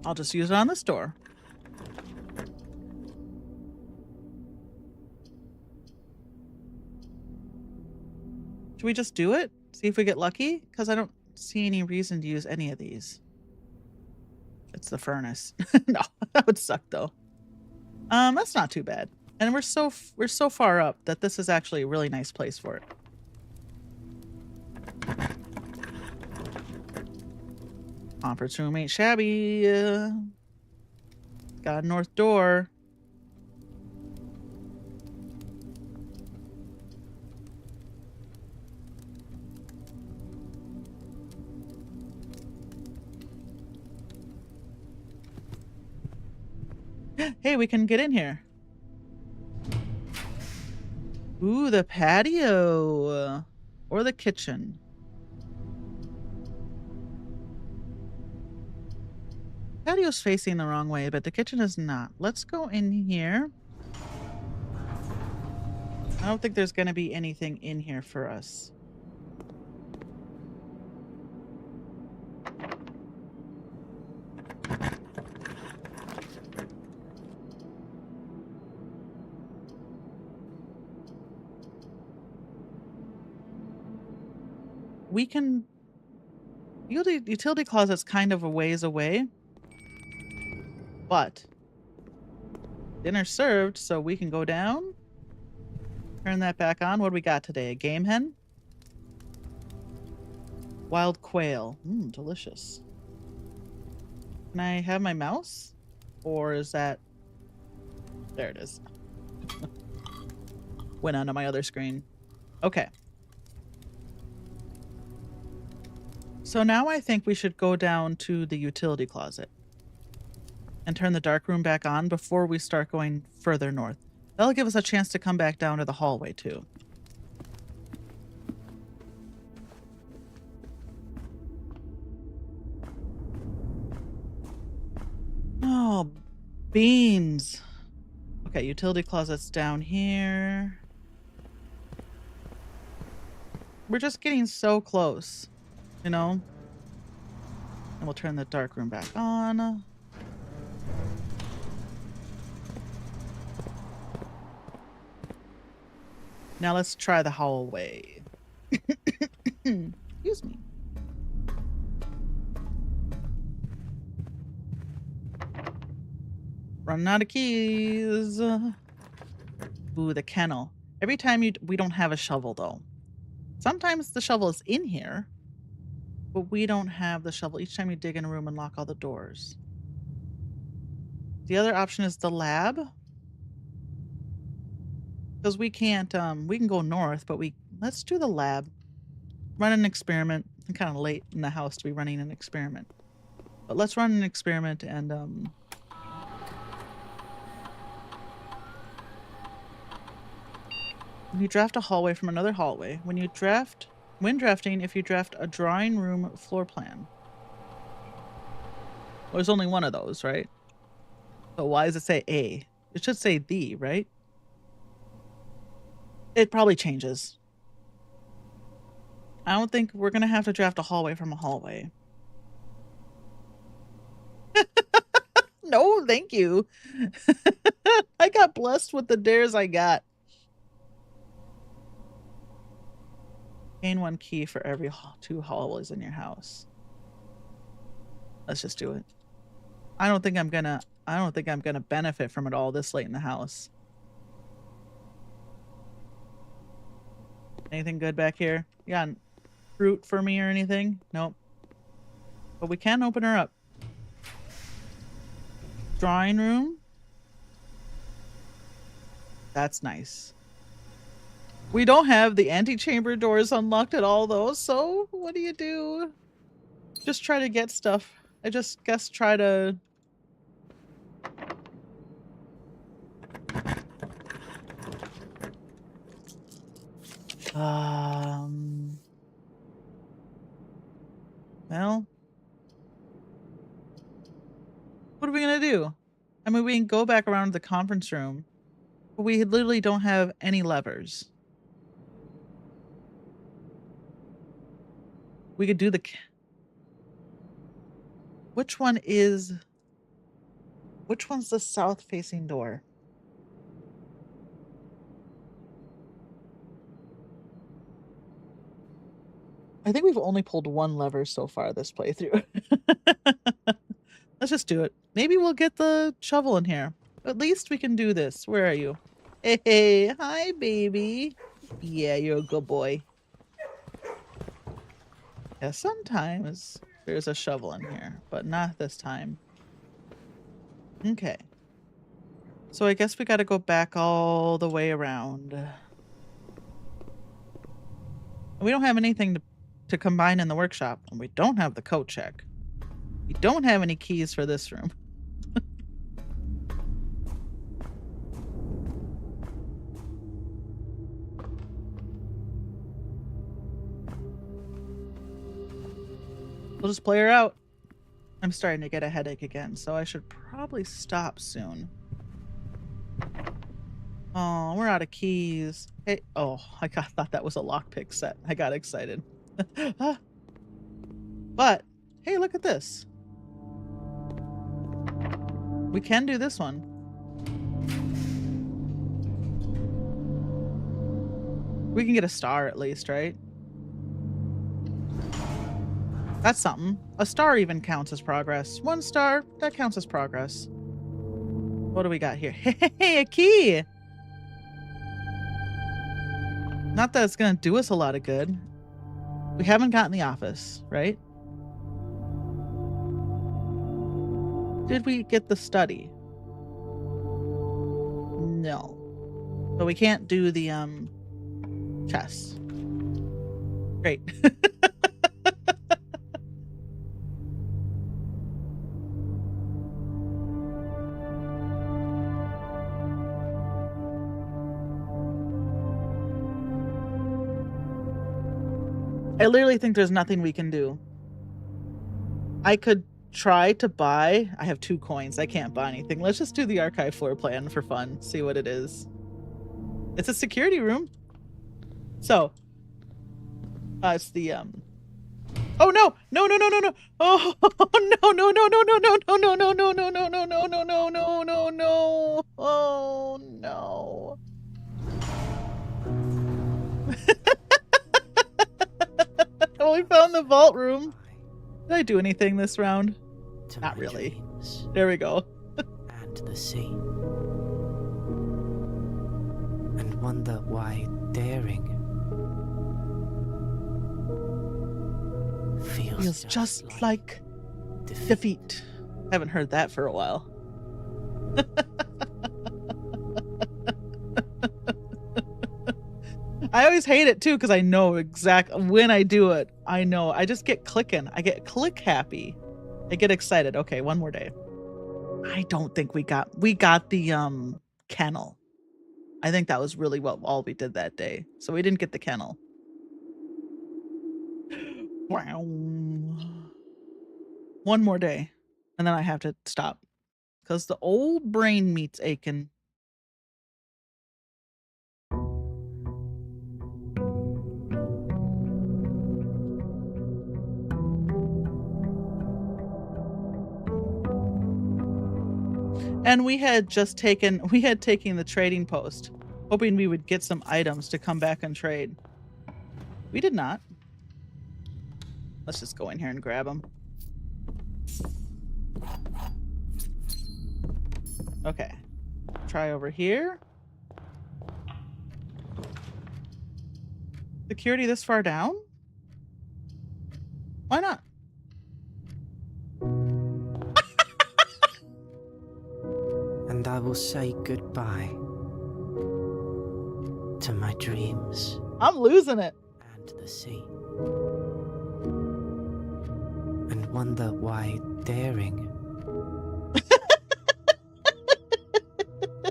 I'll just use it on this door. Should we just do it? See if we get lucky? Because I don't see any reason to use any of these. It's the furnace. No, that would suck though. That's not too bad. And we're so far up that this is actually a really nice place for it. Conference room ain't shabby. Got a north door. Hey, we can get in here. Ooh, the patio. Or the kitchen. Patio's facing the wrong way, but the kitchen is not. Let's go in here. I don't think there's going to be anything in here for us. We can... Utility closet's kind of a ways away. But dinner's served, so we can go down. Turn that back on. What do we got today? A game hen? Wild quail. Delicious. Can I have my mouse? Or is that... There it is. Went onto my other screen. Okay. So now I think we should go down to the utility closet and turn the dark room back on before we start going further north. That'll give us a chance to come back down to the hallway too. Oh, beans. Okay, utility closet's down here. We're just getting so close, you know? And we'll turn the dark room back on. Now let's try the hallway. Excuse me. Running out of keys. Ooh, the kennel. Every time we don't have a shovel though. Sometimes the shovel is in here, but we don't have the shovel each time you dig in a room and lock all the doors. The other option is the lab. Because we can't, we can go north, but let's do the lab. Run an experiment. I'm kind of late in the house to be running an experiment. But let's run an experiment and, when you draft a hallway from another hallway, when drafting, if you draft a drawing room floor plan. Well, there's only one of those, right? So why does it say A? It should say the, right? It probably changes. I don't think we're going to have to draft a hallway from a hallway. No, thank you. I got blessed with the dares I got. Gain 1 key for every 2 hallways in your house. Let's just do it. I don't think I'm gonna benefit from it all this late in the house. Anything good back here? You got fruit for me or anything? Nope. But we can open her up. Drawing room. That's nice. We don't have the antechamber doors unlocked at all, though, so what do? Just try to get stuff. I just guess try to... Well... What are we gonna do? I mean, we can go back around to the conference room, but we literally don't have any levers. We could do the... Which one's the south-facing door? I think we've only pulled one lever so far this playthrough. Let's just do it. Maybe we'll get the shovel in here. At least we can do this. Where are you? Hey, hi, baby. Yeah, you're a good boy. Yeah, sometimes there's a shovel in here, but not this time. Okay. So I guess we gotta go back all the way around. We don't have anything to combine in the workshop, and we don't have the code check. We don't have any keys for this room. We'll just play her out. I'm starting to get a headache again, so I should probably stop soon. Oh, we're out of keys. Hey, oh, thought that was a lockpick set. I got excited. But, hey, look at this. We can do this one. We can get a star at least, right? That's something. A star even counts as progress. 1 star, that counts as progress. What do we got here? Hey, a key! Not that it's gonna do us a lot of good. We haven't gotten the office, right? Did we get the study? No. But we can't do the, chess. Great. I literally think there's nothing we can do. I could try to buy... I have 2 coins. I can't buy anything. Let's just do the archive floor plan for fun. See what it is. It's a security room. So. It's the, Oh, no! No, no, no, no, no! Oh, no, no, no, no, no, no, no, no, no, no, no, no, no, no, no, no, no, no, no. Oh, no. Oh, we found the vault room. Did I do anything this round? Not really. There we go. And the sea. And wonder why daring feels just like defeat. Haven't heard that for a while. I always hate it too because I know exactly when I do it. I know. I just get clicking. I get click happy. I get excited. Okay, one more day. I don't think we got the kennel. I think that was really what all we did that day. So we didn't get the kennel. Wow. One more day. And then I have to stop. Because the old brain meat's aching. And we had taken the trading post, hoping we would get some items to come back and trade. We did not. Let's just go in here and grab them. Okay. Try over here. Security this far down? Why not? And I will say goodbye to my dreams I'm losing it. and the sea. And wonder why daring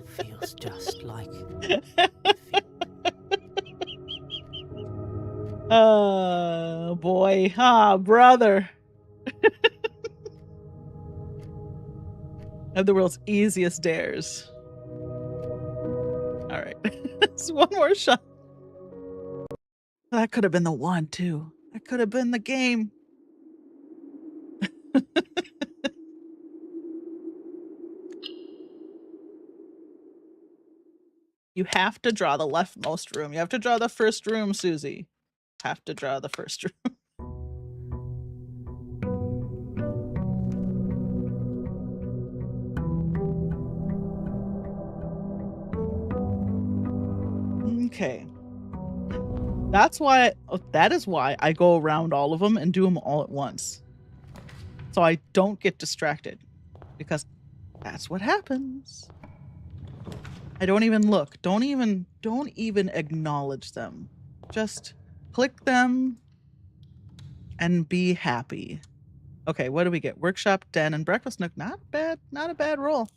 feels just like Oh boy. Ah, brother. Of the world's easiest dares. All right. It's one more shot. That could have been the one, too. That could have been the game. You have to draw the leftmost room. You have to draw the first room, Susie. Have to draw the first room. Okay. That is why I go around all of them and do them all at once. So I don't get distracted. Because that's what happens. I don't even look. Don't even acknowledge them. Just click them and be happy. Okay, what do we get? Workshop, den, and breakfast nook. Not bad. Not a bad roll.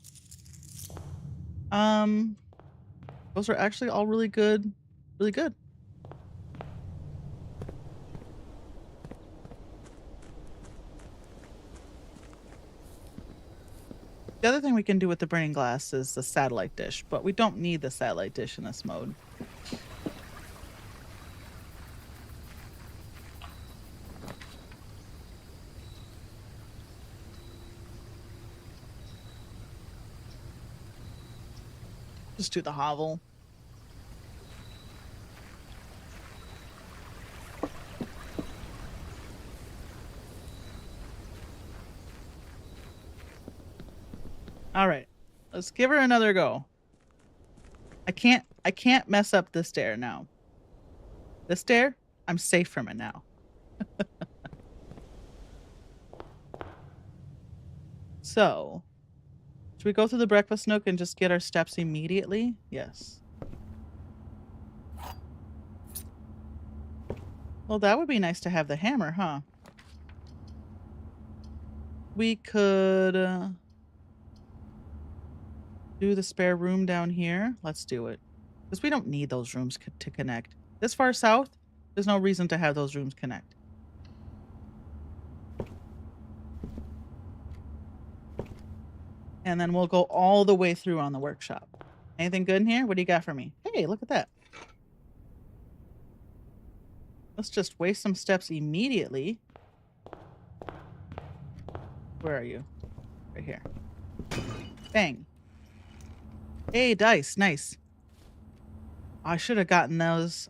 Those are actually all really good. Really good. The other thing we can do with the burning glass is the satellite dish, but we don't need the satellite dish in this mode. Just do the hovel. All right, let's give her another go. I can't mess up this stair now. This stair, I'm safe from it now. So, should we go through the breakfast nook and just get our steps immediately? Yes. Well, that would be nice to have the hammer, huh? We could do the spare room down here. Let's do it. Because we don't need those rooms to connect. This far south, there's no reason to have those rooms connect. And then we'll go all the way through on the workshop. Anything good in here? What do you got for me? Hey, look at that. Let's just waste some steps immediately. Where are you? Right here. Bang. Hey, dice. Nice. I should have gotten those.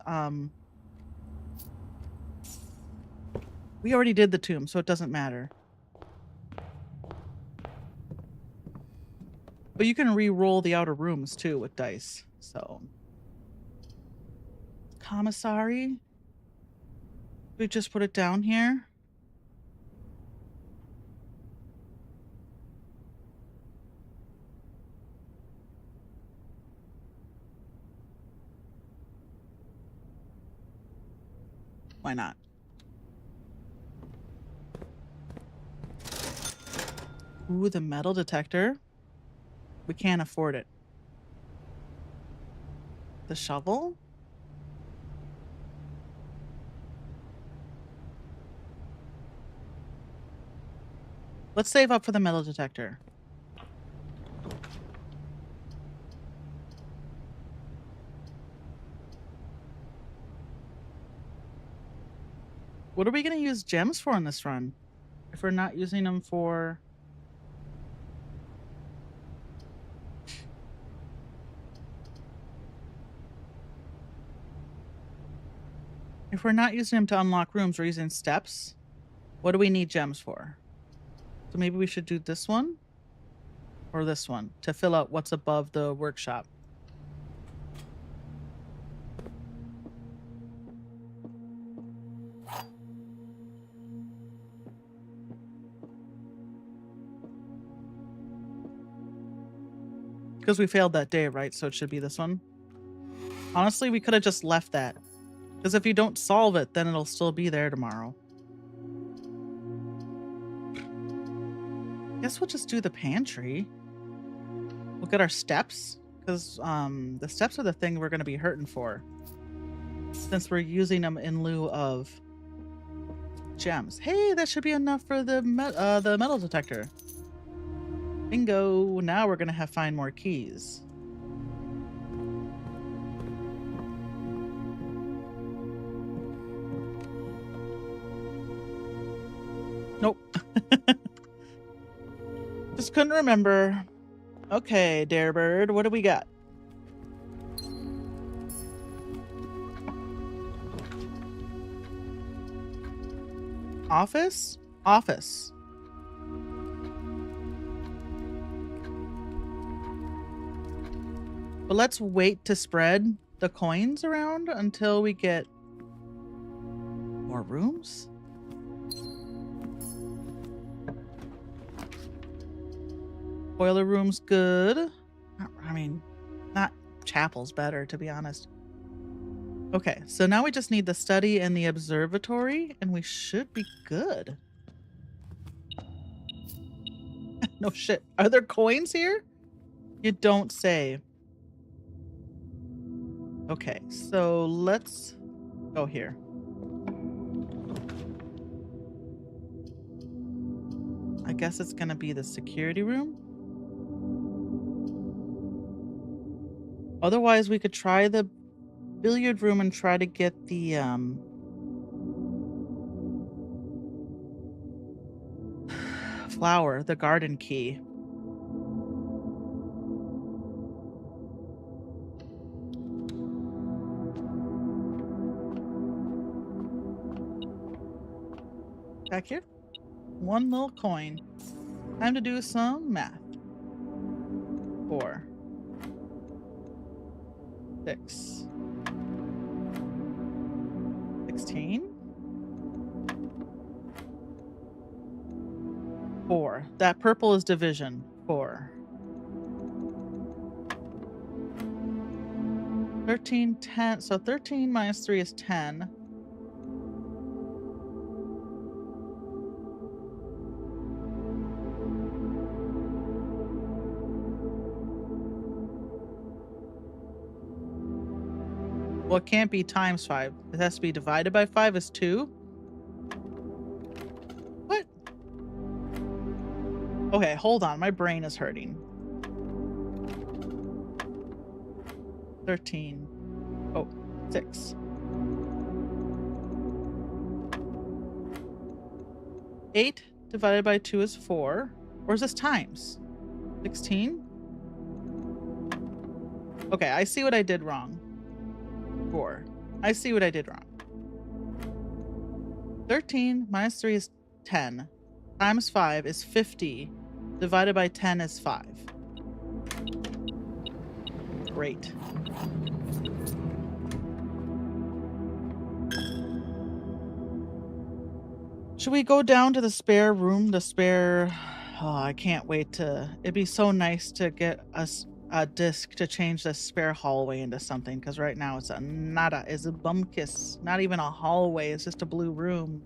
We already did the tomb, so it doesn't matter. But you can re-roll the outer rooms too with dice. So, commissary. We just put it down here. Why not? Ooh, the metal detector. We can't afford it. The shovel? Let's save up for the metal detector. What are we going to use gems for in this run? If we're not using them for... If we're not using them to unlock rooms, we're using steps. What do we need gems for? So maybe we should do this one or this one to fill out what's above the workshop. Because we failed that day, right? So it should be this one. Honestly, we could have just left that. Because if you don't solve it, then it'll still be there tomorrow. Guess we'll just do the pantry. We'll get our steps. Because the steps are the thing we're going to be hurting for. Since we're using them in lieu of gems. Hey, that should be enough for the metal detector. Bingo. Now we're going to have to find more keys. Nope. Just couldn't remember. Okay, Darebird, what do we got? Office? Office. But let's wait to spread the coins around until we get more rooms. Boiler room's good. I mean, not chapel's better, to be honest. Okay, so now we just need the study and the observatory, and we should be good. No shit. Are there coins here? You don't say. Okay, so let's go here. I guess it's gonna be the security room. Otherwise, we could try the billiard room and try to get the flower, the garden key. Back here. One little coin. Time to do some math. 4, 6, 16, 4. That purple is division. 4. 13, 10. So 13 minus 3 is 10. Well, it can't be times 5. It has to be divided by 5 is 2. What? Okay, hold on. My brain is hurting. 13. Oh, 6. 8 divided by 2 is 4. Or is this times? 16? Okay, I see what I did wrong. 4. I see what I did wrong. 13 minus 3 is 10. Times 5 is 50. Divided by 10 is 5. Great. Should we go down to the spare room? The spare... Oh, I can't wait to... It'd be so nice to get us a disc to change the spare hallway into something, because right now it's a nada, it's a bumkiss. Not even a hallway, it's just a blue room.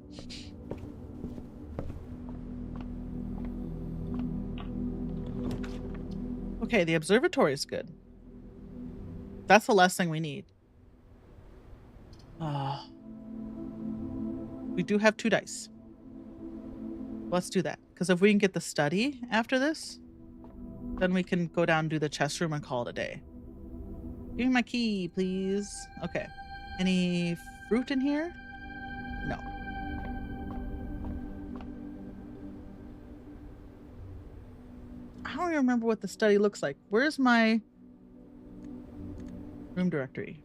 Okay, the observatory is good. That's the last thing we need. We do have 2 dice. Let's do that, because if we can get the study after this, then we can go down and do the chess room and call it a day. Give me my key, please. Okay. Any fruit in here? No. I don't even remember what the study looks like. Where's my room directory?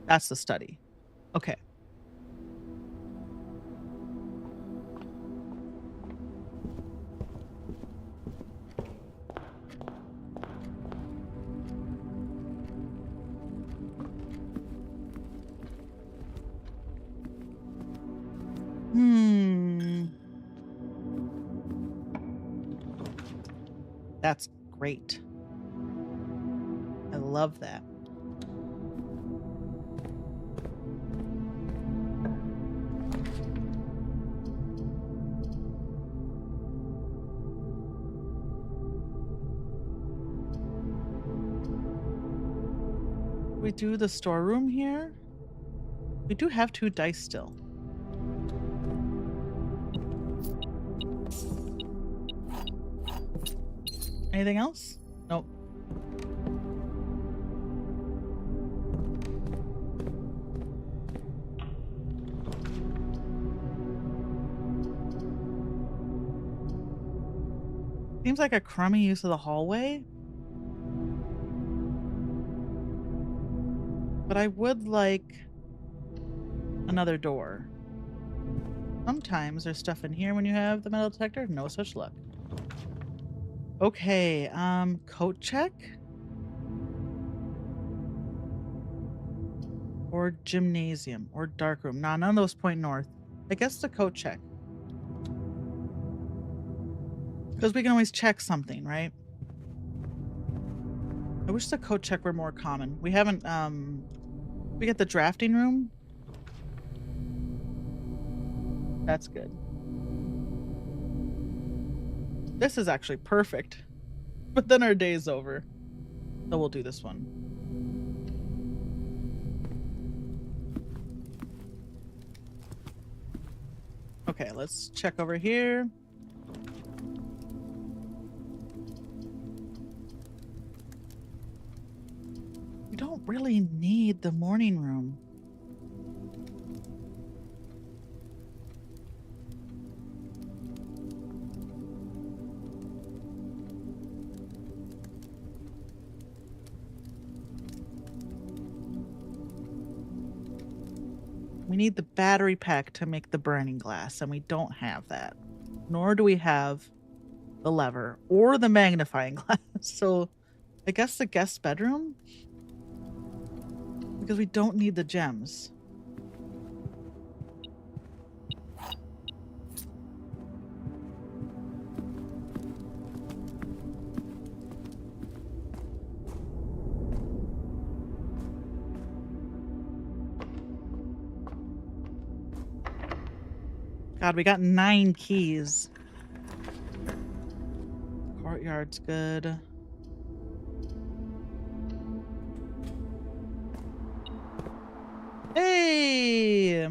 That's the study. Okay. That's great. I love that. We do the storeroom here. We do have 2 dice still. Anything else? Nope. Seems like a crummy use of the hallway. But I would like another door. Sometimes there's stuff in here when you have the metal detector. No such luck. Okay, coat check? Or gymnasium or dark room. Nah, none of those point north. I guess the coat check. Because we can always check something, right? I wish the coat check were more common. We haven't, we get the drafting room. That's good. This is actually perfect. But then our day's over. So we'll do this one. Okay, let's check over here. We don't really need the morning room. We need the battery pack to make the burning glass, and we don't have that. Nor do we have the lever or the magnifying glass. So I guess the guest bedroom? Because we don't need the gems. God, we got 9 keys. Courtyard's good. Hey!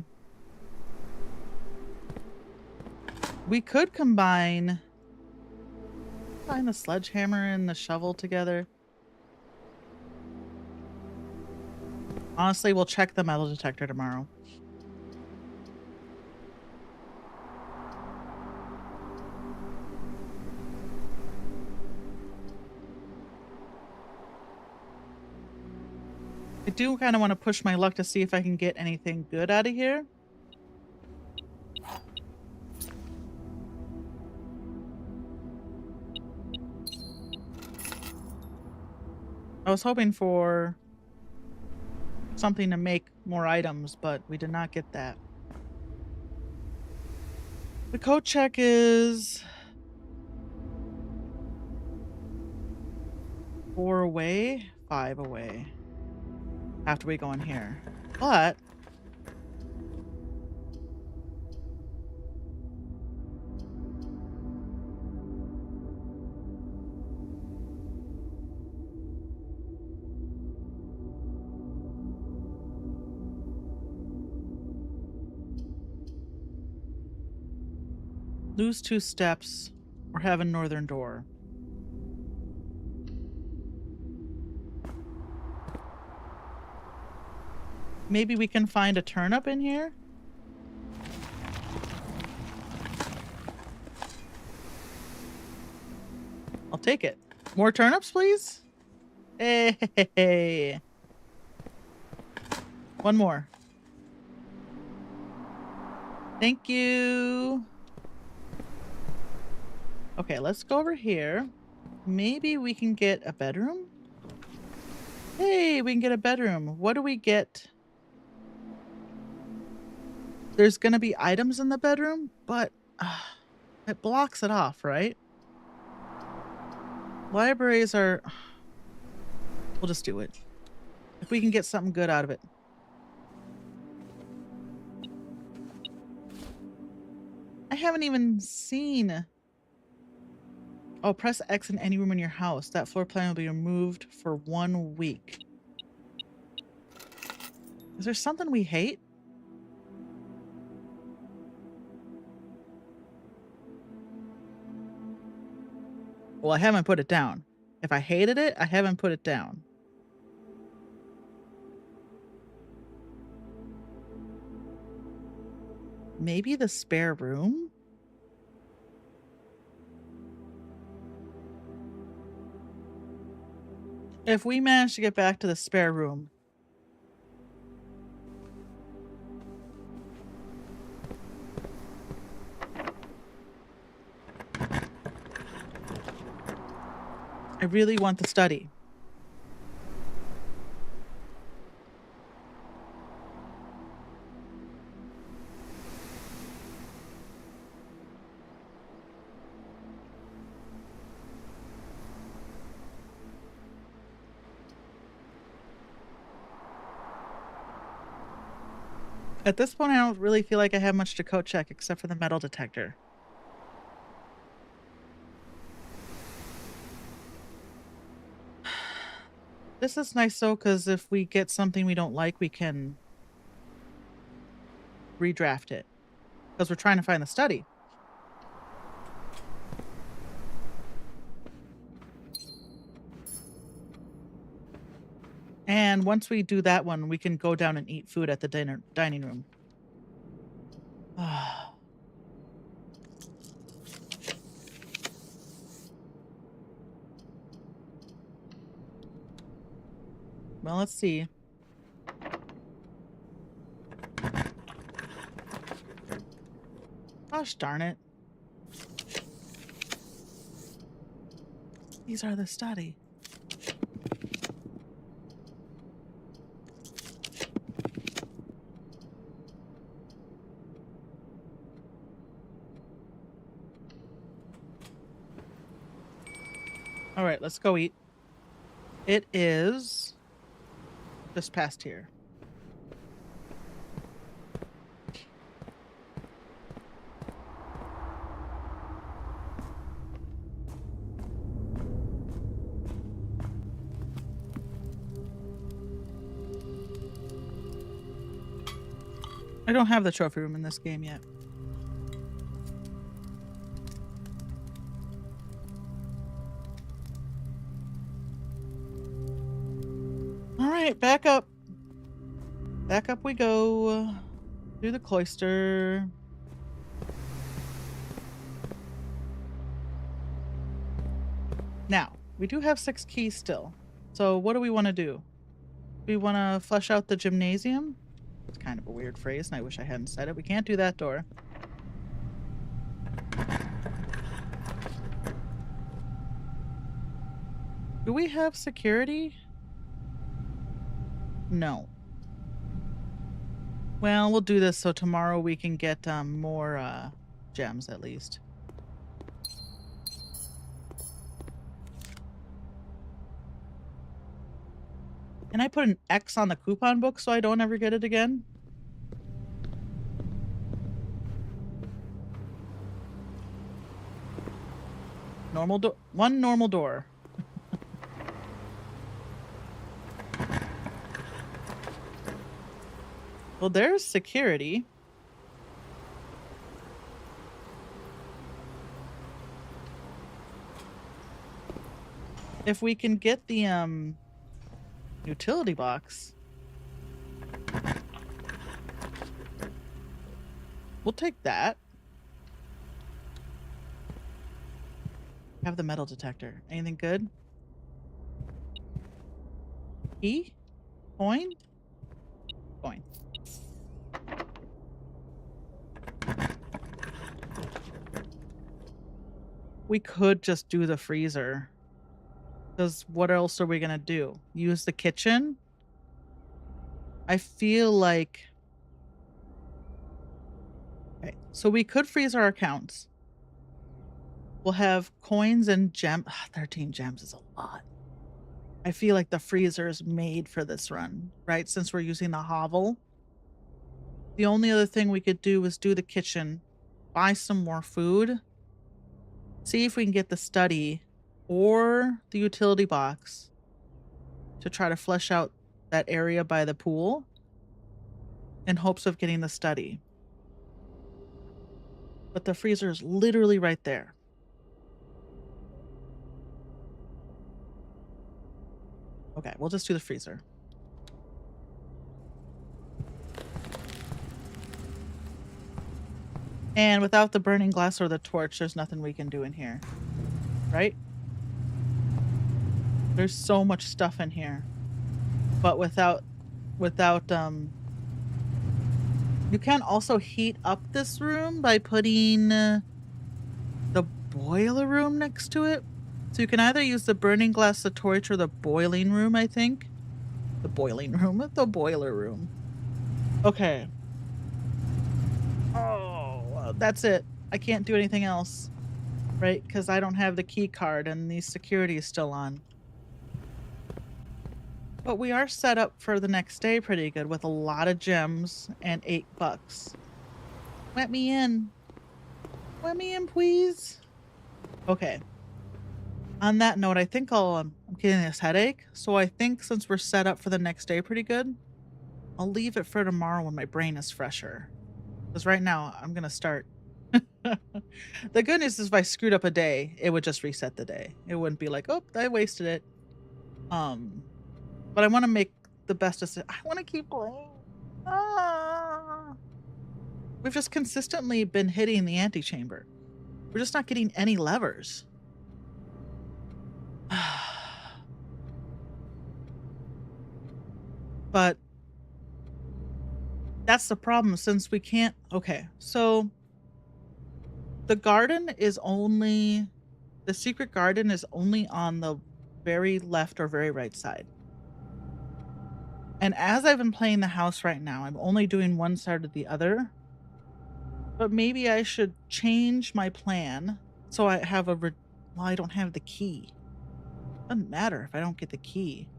We could combine the sledgehammer and the shovel together. Honestly, we'll check the metal detector tomorrow. I do kind of want to push my luck to see if I can get anything good out of here. I was hoping for something to make more items, but we did not get that. The code check is 4 away, 5 away. After we go in here. But lose 2 steps or have a northern door. Maybe we can find a turnip in here? I'll take it. More turnips, please? Hey. One more. Thank you. Okay, let's go over here. Maybe we can get a bedroom? Hey, we can get a bedroom. What do we get? There's gonna be items in the bedroom, but it blocks it off, right? Libraries are... We'll just do it. If we can get something good out of it. I haven't even seen... Oh, press X in any room in your house. That floor plan will be removed for 1 week. Is there something we hate? Well, I haven't put it down. If I hated it, I haven't put it down. Maybe the spare room? If we manage to get back to the spare room. I really want the study. At this point, I don't really feel like I have much to code check except for the metal detector. This is nice though, because if we get something we don't like, we can redraft it. Because we're trying to find the study. And once we do that one, we can go down and eat food at the dining room. Well, let's see. Gosh darn it. These are the study. All right, let's go eat. It is just past here. I don't have the trophy room in this game yet. All right, back up. Back up we go. Through the cloister. Now, we do have 6 keys still. So what do we want to do? We want to flesh out the gymnasium? It's kind of a weird phrase, and I wish I hadn't said it. We can't do that door. Do we have security? No. Well, we'll do this so tomorrow we can get more gems at least. Can I put an X on the coupon book so I don't ever get it again? Normal door. One normal door. Well, there's security. If we can get the utility box, we'll take that. Have the metal detector. Anything good? Key? Coin? Coin. We could just do the freezer. Because what else are we going to do? Use the kitchen? I feel like... Okay, so we could freeze our accounts. We'll have coins and 13 gems is a lot. I feel like the freezer is made for this run, right? Since we're using the hovel. The only other thing we could do is do the kitchen, buy some more food, see if we can get the study or the utility box to try to flesh out that area by the pool in hopes of getting the study. But the freezer is literally right there. Okay, we'll just do the freezer. And without the burning glass or the torch, there's nothing we can do in here. Right? There's so much stuff in here. But without you can also heat up this room by putting the boiler room next to it. So you can either use the burning glass, the torch, or the boiling room, I think. The boiling room, the boiler room. Okay. Oh, that's it. I can't do anything else, right? Because I don't have the key card and the security is still on. But we are set up for the next day pretty good with a lot of gems and $8. Let me in. Let me in, please. Okay. On that note, I think I'm getting this headache. So I think since we're set up for the next day pretty good, I'll leave it for tomorrow when my brain is fresher. Because right now, I'm going to start. The good news is if I screwed up a day, it would just reset the day. It wouldn't be like, oh, I wasted it. But I want to make the best decision. I want to keep playing. We've just consistently been hitting the antechamber. We're just not getting any levers. But that's the problem since we can't. Okay, so the garden is only, the secret garden is only on the very left or very right side. And as I've been playing the house right now, I'm only doing one side or the other. But maybe I should change my plan so I have well, I don't have the key. Doesn't matter if I don't get the key.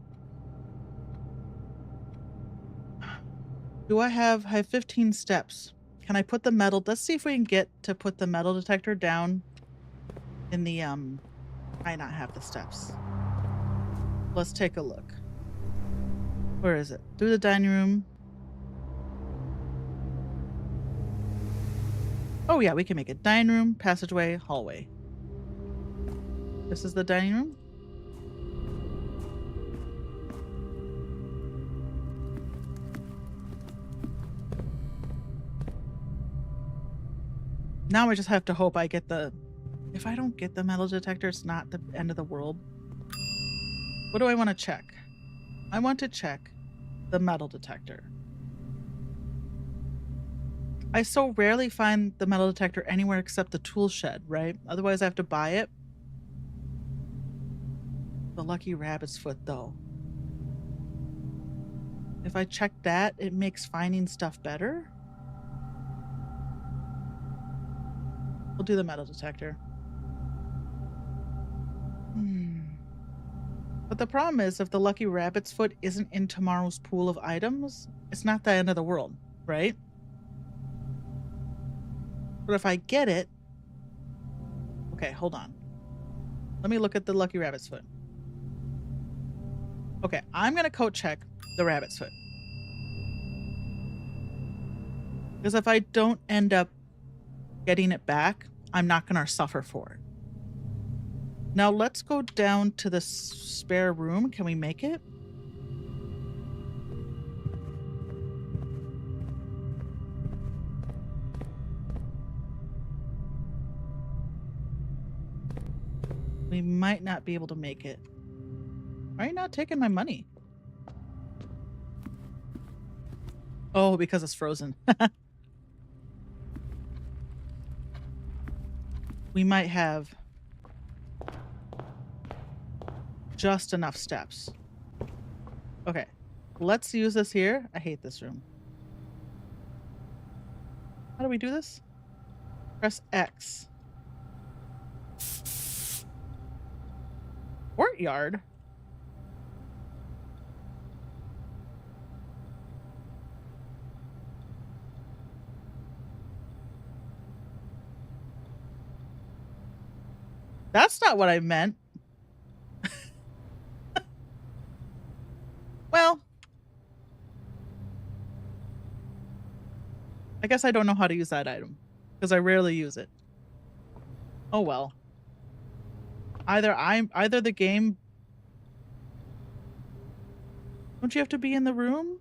I have 15 steps. Can I put the metal? Let's see if we can get to put the metal detector down in the I not have the steps. Let's take a look. Where is it? Through the dining room. Oh yeah, we can make it dining room, passageway, hallway. This is the dining room. Now I just have to hope I get the... If I don't get the metal detector, it's not the end of the world. What do I want to check? I want to check the metal detector. I so rarely find the metal detector anywhere except the tool shed, right? Otherwise I have to buy it. The lucky rabbit's foot, though. If I check that, it makes finding stuff better. We'll do the metal detector. But the problem is, if the lucky rabbit's foot isn't in tomorrow's pool of items, it's not the end of the world, right? But if I get it... Okay, hold on. Let me look at the lucky rabbit's foot. Okay, I'm going to code check the rabbit's foot. Because if I don't end up getting it back, I'm not going to suffer for it. Now let's go down to the spare room. Can we make it? We might not be able to make it. Why are you not taking my money? Oh, because it's frozen. We might have just enough steps. Okay, let's use this here. I hate this room. How do we do this? Press X. courtyard. That's not what I meant. Well, I guess I don't know how to use that item because I rarely use it. Oh well. Either the game. Don't you have to be in the room?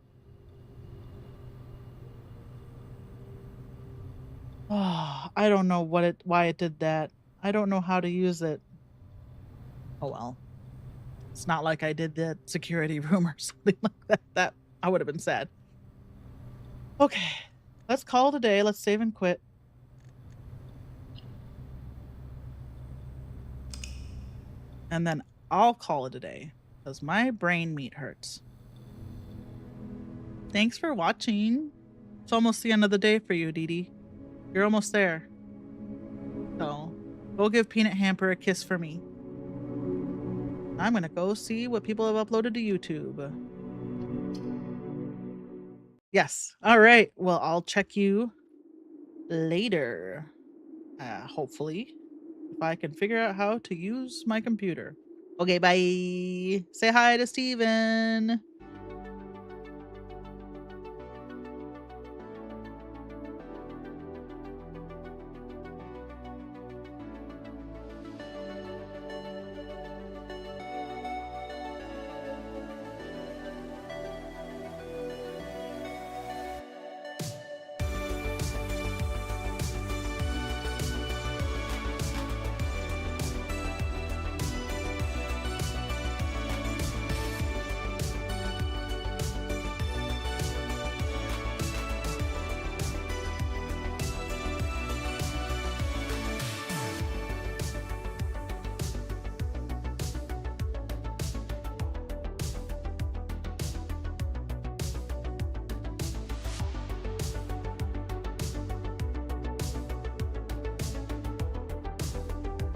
Oh, I don't know why it did that. I don't know how to use it. Oh well. It's not like I did the security room or something like that. That I would have been sad. Okay. Let's call it a day. Let's save and quit. And then I'll call it a day because my brain meat hurts. Thanks for watching. It's almost the end of the day for you, Dee Dee. You're almost there. So go give Peanut Hamper a kiss for me. I'm gonna go see what people have uploaded to YouTube. Yes. All right. Well, I'll check you later. Hopefully. If I can figure out how to use my computer. Okay, bye. Say hi to Steven.